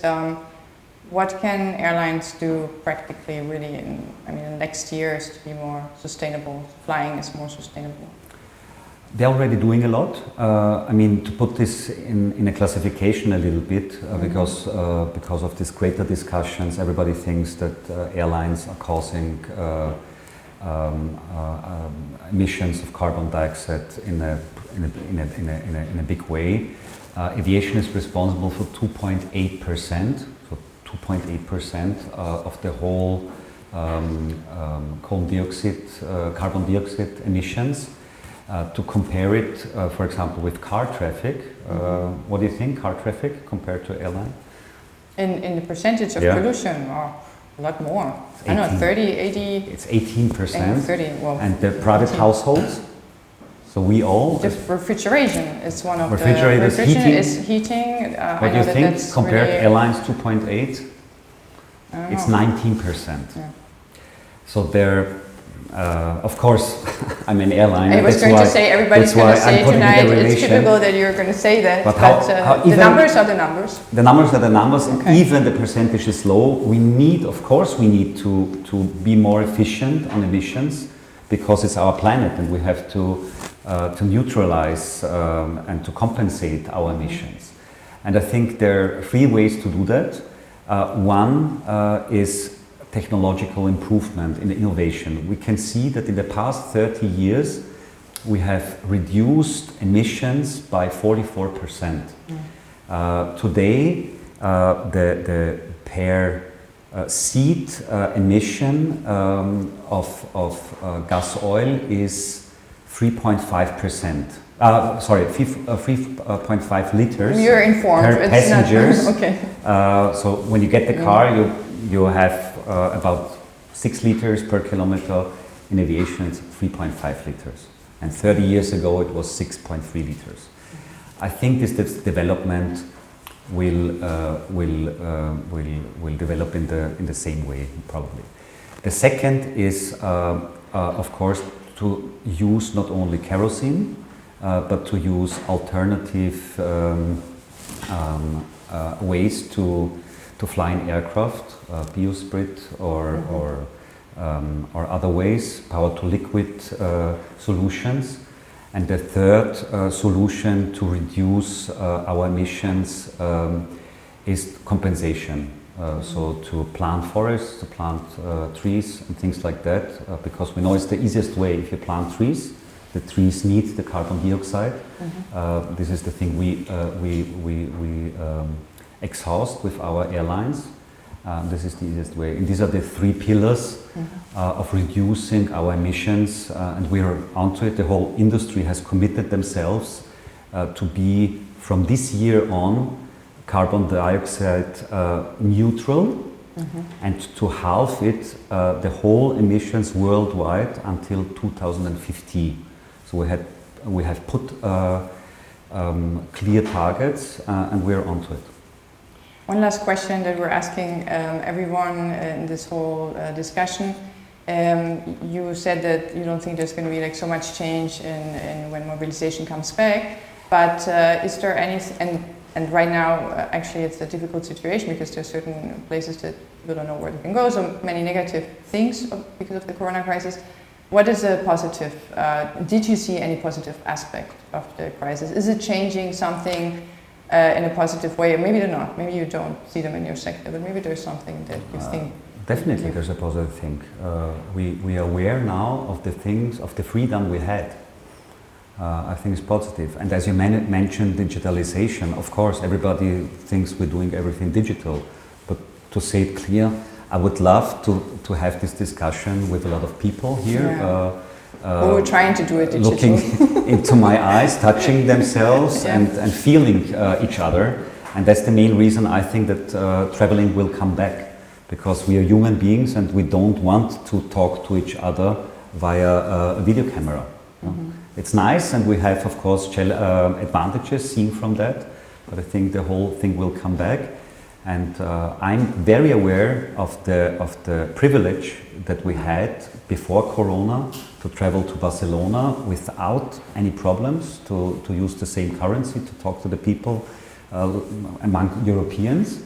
What can airlines do practically, really, in the next years to be more sustainable? Flying is more sustainable. They're already doing a lot. To put this in a classification a little bit, because of these greater discussions, everybody thinks that airlines are causing emissions of carbon dioxide in a big way. Aviation is responsible for 2.8%, so 2.8% of the whole carbon dioxide emissions. To compare it, for example, with car traffic, what do you think, car traffic compared to airline? In the percentage of pollution, or a lot more. I don't know, 30, 80? It's 18%. 30, well, and the private households, so we all... The refrigeration is one of refrigerators, the... Refrigeration is heating. What do you think, compared to airlines 2.8? It's 19%. Yeah. So they're, of course, I'm an airline. I was going to say, everybody's going to say tonight, it's typical that you're going to say that, but the numbers are the numbers. The numbers are the numbers, and Okay. even the percentage is low. We need, of course, we need to be more efficient on emissions, because it's our planet and we have to neutralize and to compensate our emissions. And I think there are 3 ways to do that. One is technological improvement in innovation. We can see that in the past 30 years we have reduced emissions by 44%. Today the per seat emission of gas oil is 3.5%. Sorry, 3.5 liters You're informed. per passengers. Not, okay. So when you get the car, you have about 6 liters per kilometer. In aviation, it's 3.5 liters. And 30 years ago, it was 6.3 liters. I think this development will develop in the same way, probably. The second is, of course, to use not only kerosene, but to use alternative ways to fly in aircraft, biosprit or other ways, power-to-liquid solutions. And the third solution to reduce our emissions is compensation. So to plant forests, to plant trees and things like that, because we know it's the easiest way. If you plant trees, the trees need the carbon dioxide. This is the thing we exhaust with our airlines. This is the easiest way. And these are the 3 pillars of reducing our emissions, and we are onto it. The whole industry has committed themselves to be, from this year on, carbon dioxide neutral, and to halve it, the whole emissions worldwide until 2050. So we have put clear targets, and we're onto it. One last question that we're asking everyone in this whole discussion. You said that you don't think there's going to be like so much change in when mobilization comes back, but is there any, and right now actually it's a difficult situation because there are certain places that people don't know where they can go, so many negative things because of the corona crisis. What is a positive? Did you see any positive aspect of the crisis? Is it changing something in a positive way? Or maybe they're not. Maybe you don't see them in your sector, but maybe there's something that you think. Definitely, there's a positive thing. We are aware now of the things, of the freedom we had. I think it's positive. And as you mentioned, digitalization. Of course, everybody thinks we're doing everything digital, but to say it clear, I would love to have this discussion with a lot of people here. Yeah. We were trying to do it digital. Looking into my eyes, touching themselves and feeling each other. And that's the main reason I think that traveling will come back, because we are human beings and we don't want to talk to each other via a video camera. It's nice, and we have, of course, advantages seen from that, but I think the whole thing will come back. And I'm very aware of the privilege that we had before Corona to travel to Barcelona without any problems, to use the same currency, to talk to the people among Europeans.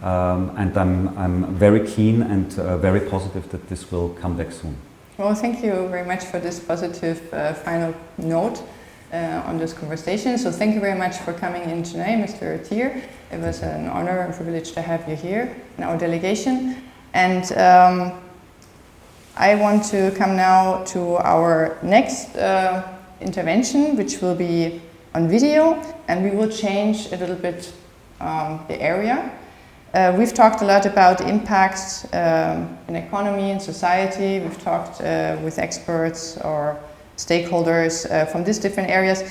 And I'm very keen and very positive that this will come back soon. Well, thank you very much for this positive final note on this conversation. So thank you very much for coming in today, Mr. Thier. It was an honor and privilege to have you here in our delegation. And I want to come now to our next intervention, which will be on video, and we will change a little bit the area. We've talked a lot about the impact in economy and society. We've talked with experts or stakeholders from these different areas.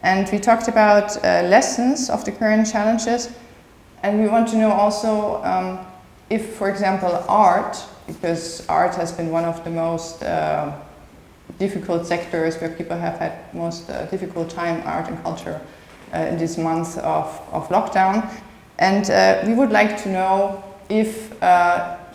And we talked about lessons of the current challenges. And we want to know also if, for example, art, because art has been one of the most difficult sectors where people have had most difficult time, art and culture, in this month of lockdown. And we would like to know if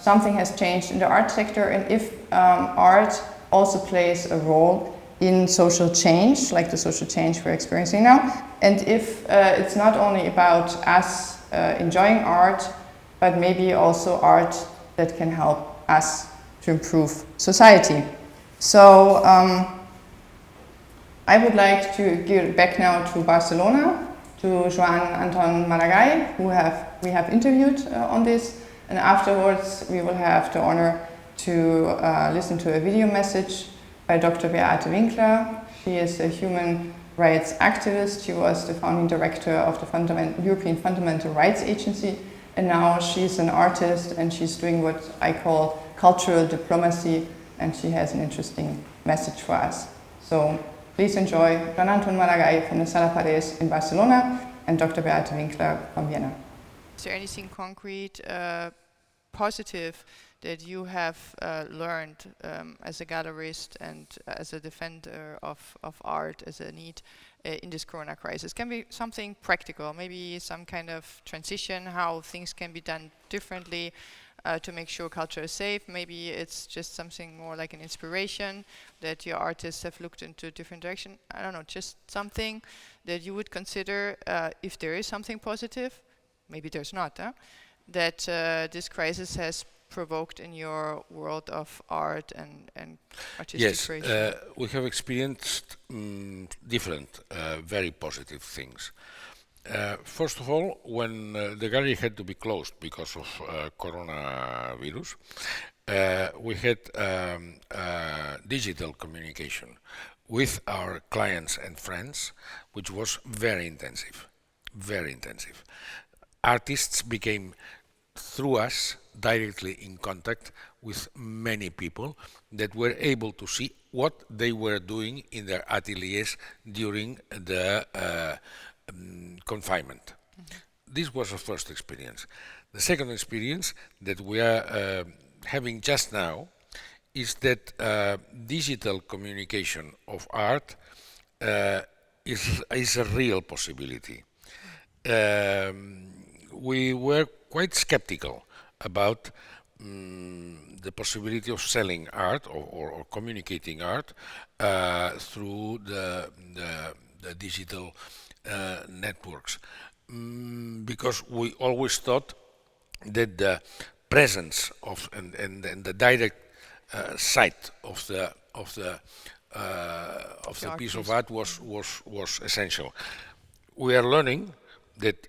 something has changed in the art sector and if art also plays a role in social change, like the social change we're experiencing now. And if it's not only about us enjoying art, but maybe also art that can help us to improve society. So I would like to give it back now to Barcelona, to Joan Anton Maragall, who we have interviewed on this, and afterwards we will have the honor to listen to a video message by Dr. Beate Winkler. She is a human rights activist. She was the founding director of the European Fundamental Rights Agency, and now she's an artist and she's doing what I call cultural diplomacy, and she has an interesting message for us. So please enjoy Joan Anton Maragall from the Sala Pares in Barcelona and Dr. Beate Winkler from Vienna. Is there anything concrete, positive that you have learned as a gallerist and as a defender of art as a need in this corona crisis? Can be something practical, maybe some kind of transition, how things can be done differently to make sure culture is safe. Maybe it's just something more like an inspiration that your artists have looked into a different direction. I don't know, just something that you would consider if there is something positive, maybe there's not, that this crisis has provoked in your world of art and artistic creation? Yes, we have experienced different, very positive things. First of all, when the gallery had to be closed because of coronavirus, we had digital communication with our clients and friends, which was very intensive, very intensive. Artists became, through us, directly in contact with many people that were able to see what they were doing in their ateliers during the confinement. This was the first experience. The second experience that we are having just now is that digital communication of art is a real possibility. We were quite skeptical about the possibility of selling art or communicating art through the digital networks, because we always thought that the presence of and the direct sight of the piece of art was essential. We are learning that,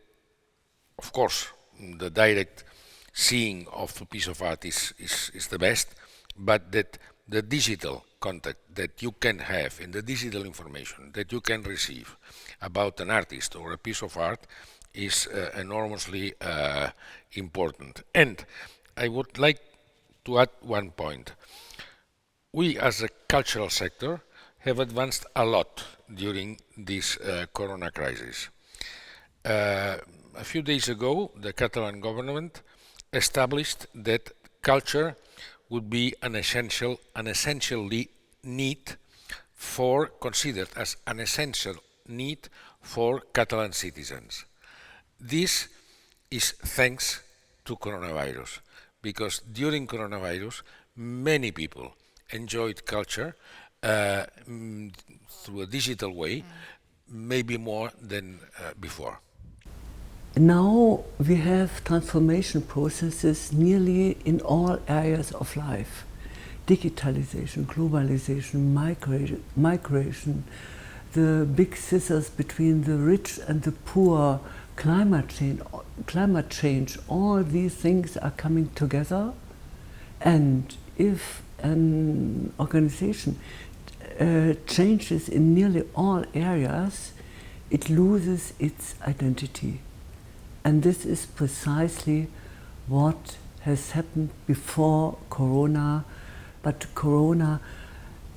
of course, the direct seeing of a piece of art is the best, but that the digital contact that you can have and the digital information that you can receive about an artist or a piece of art is enormously important. And I would like to add one point. We, as a cultural sector, have advanced a lot during this corona crisis. A few days ago, the Catalan government established that culture would be considered as an essential need for Catalan citizens. This is thanks to coronavirus, because during coronavirus, many people enjoyed culture through a digital way, maybe more than before. Now we have transformation processes nearly in all areas of life. Digitalization, globalization, migration, the big scissors between the rich and the poor, climate change, all these things are coming together. And if an organization changes in nearly all areas, it loses its identity. And this is precisely what has happened before Corona, but Corona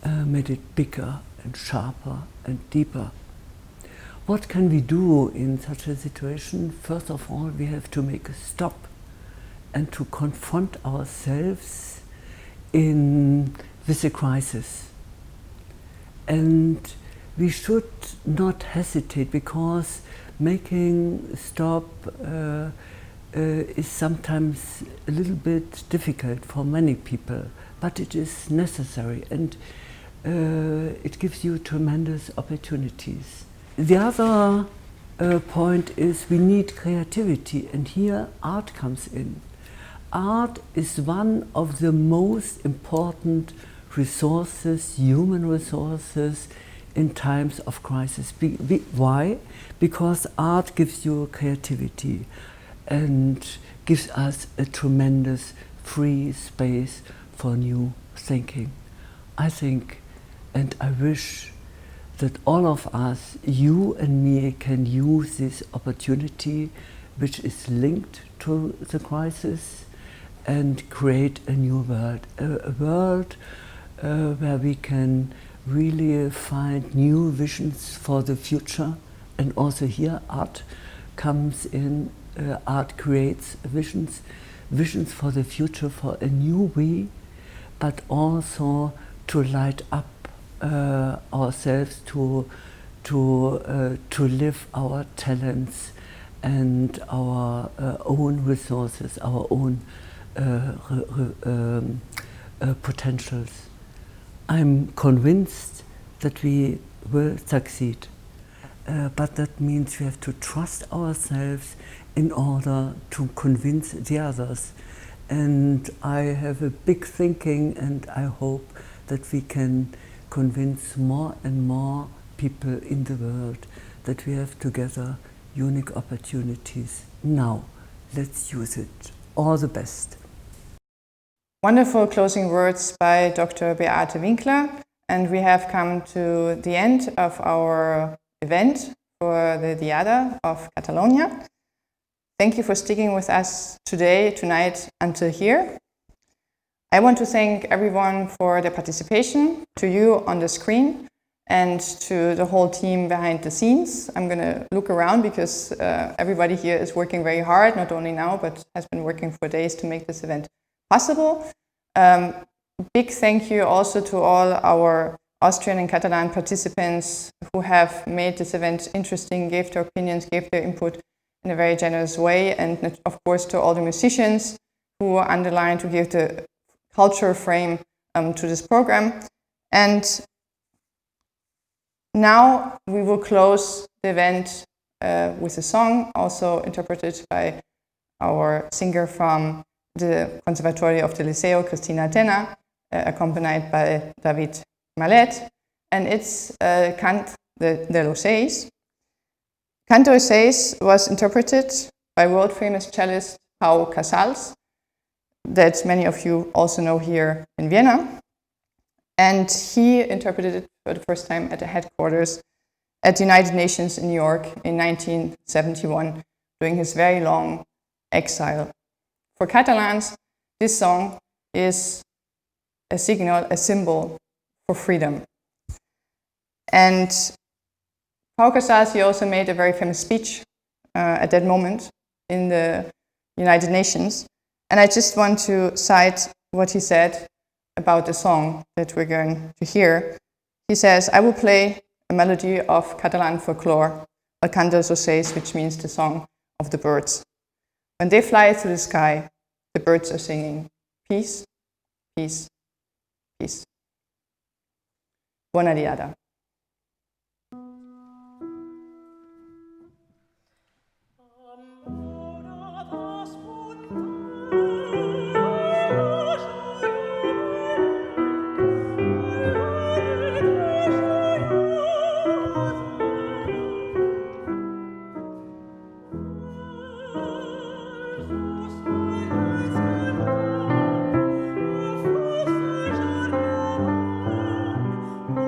made it bigger and sharper and deeper. What can we do in such a situation? First of all, we have to make a stop and to confront ourselves with the crisis. And we should not hesitate, because making stop is sometimes a little bit difficult for many people, but it is necessary, and it gives you tremendous opportunities. The other point is we need creativity, and here art comes in. Art is one of the most important resources, human resources, in times of crisis. Why? Because art gives you creativity and gives us a tremendous free space for new thinking. I think, and I wish, that all of us, you and me, can use this opportunity which is linked to the crisis and create a new world, a world where we can really find new visions for the future. And also here art comes in, art creates visions for the future, for a new way, but also to light up ourselves, to live our talents and our own resources, our own potentials. I'm convinced that we will succeed, but that means we have to trust ourselves in order to convince the others. And I have a big thinking, and I hope that we can convince more and more people in the world that we have together unique opportunities. Now, let's use it. All the best. Wonderful closing words by Dr. Beate Winkler, and we have come to the end of our event for the Diada of Catalonia. Thank you for sticking with us tonight until here. I want to thank everyone for their participation, to you on the screen, and to the whole team behind the scenes. I'm going to look around because everybody here is working very hard, not only now, but has been working for days to make this event possible. Big thank you also to all our Austrian and Catalan participants who have made this event interesting, gave their opinions, gave their input in a very generous way, and of course to all the musicians who underlined to give the cultural frame to this program. And now we will close the event with a song, also interpreted by our singer from the Conservatorio of the Liceo, Cristina Tena, accompanied by David Malet, and it's Cant de los Seis. Canto de Seis was interpreted by world-famous cellist Pau Casals, that many of you also know here in Vienna. And he interpreted it for the first time at the headquarters at the United Nations in New York in 1971, during his very long exile. For Catalans, this song is a signal, a symbol for freedom. And Pau Casals, he also made a very famous speech at that moment in the United Nations. And I just want to cite what he said about the song that we're going to hear. He says, "I will play a melody of Catalan folklore, El Cant dels Ocells, which means the song of the birds. When they fly through the sky, the birds are singing, peace, peace, peace." Bona Diada.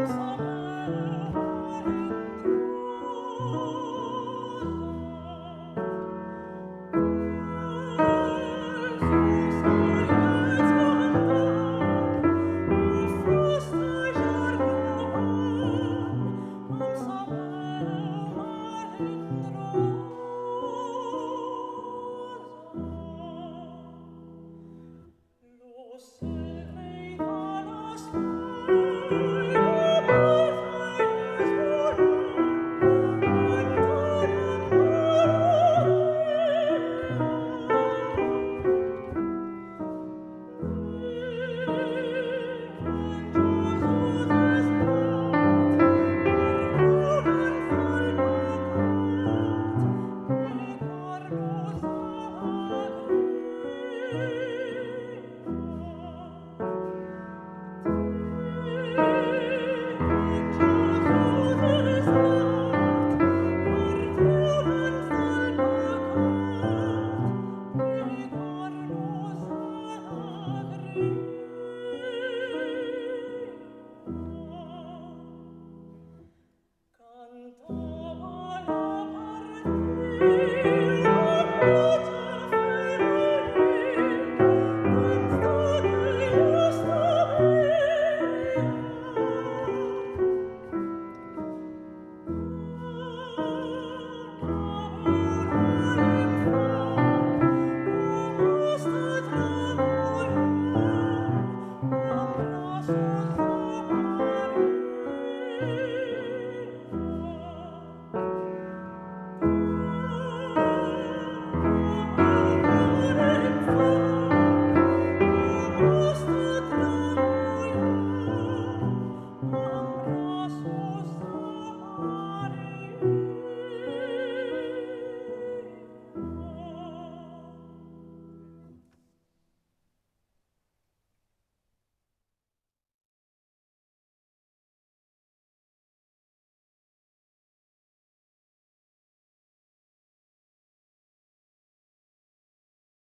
Sama los.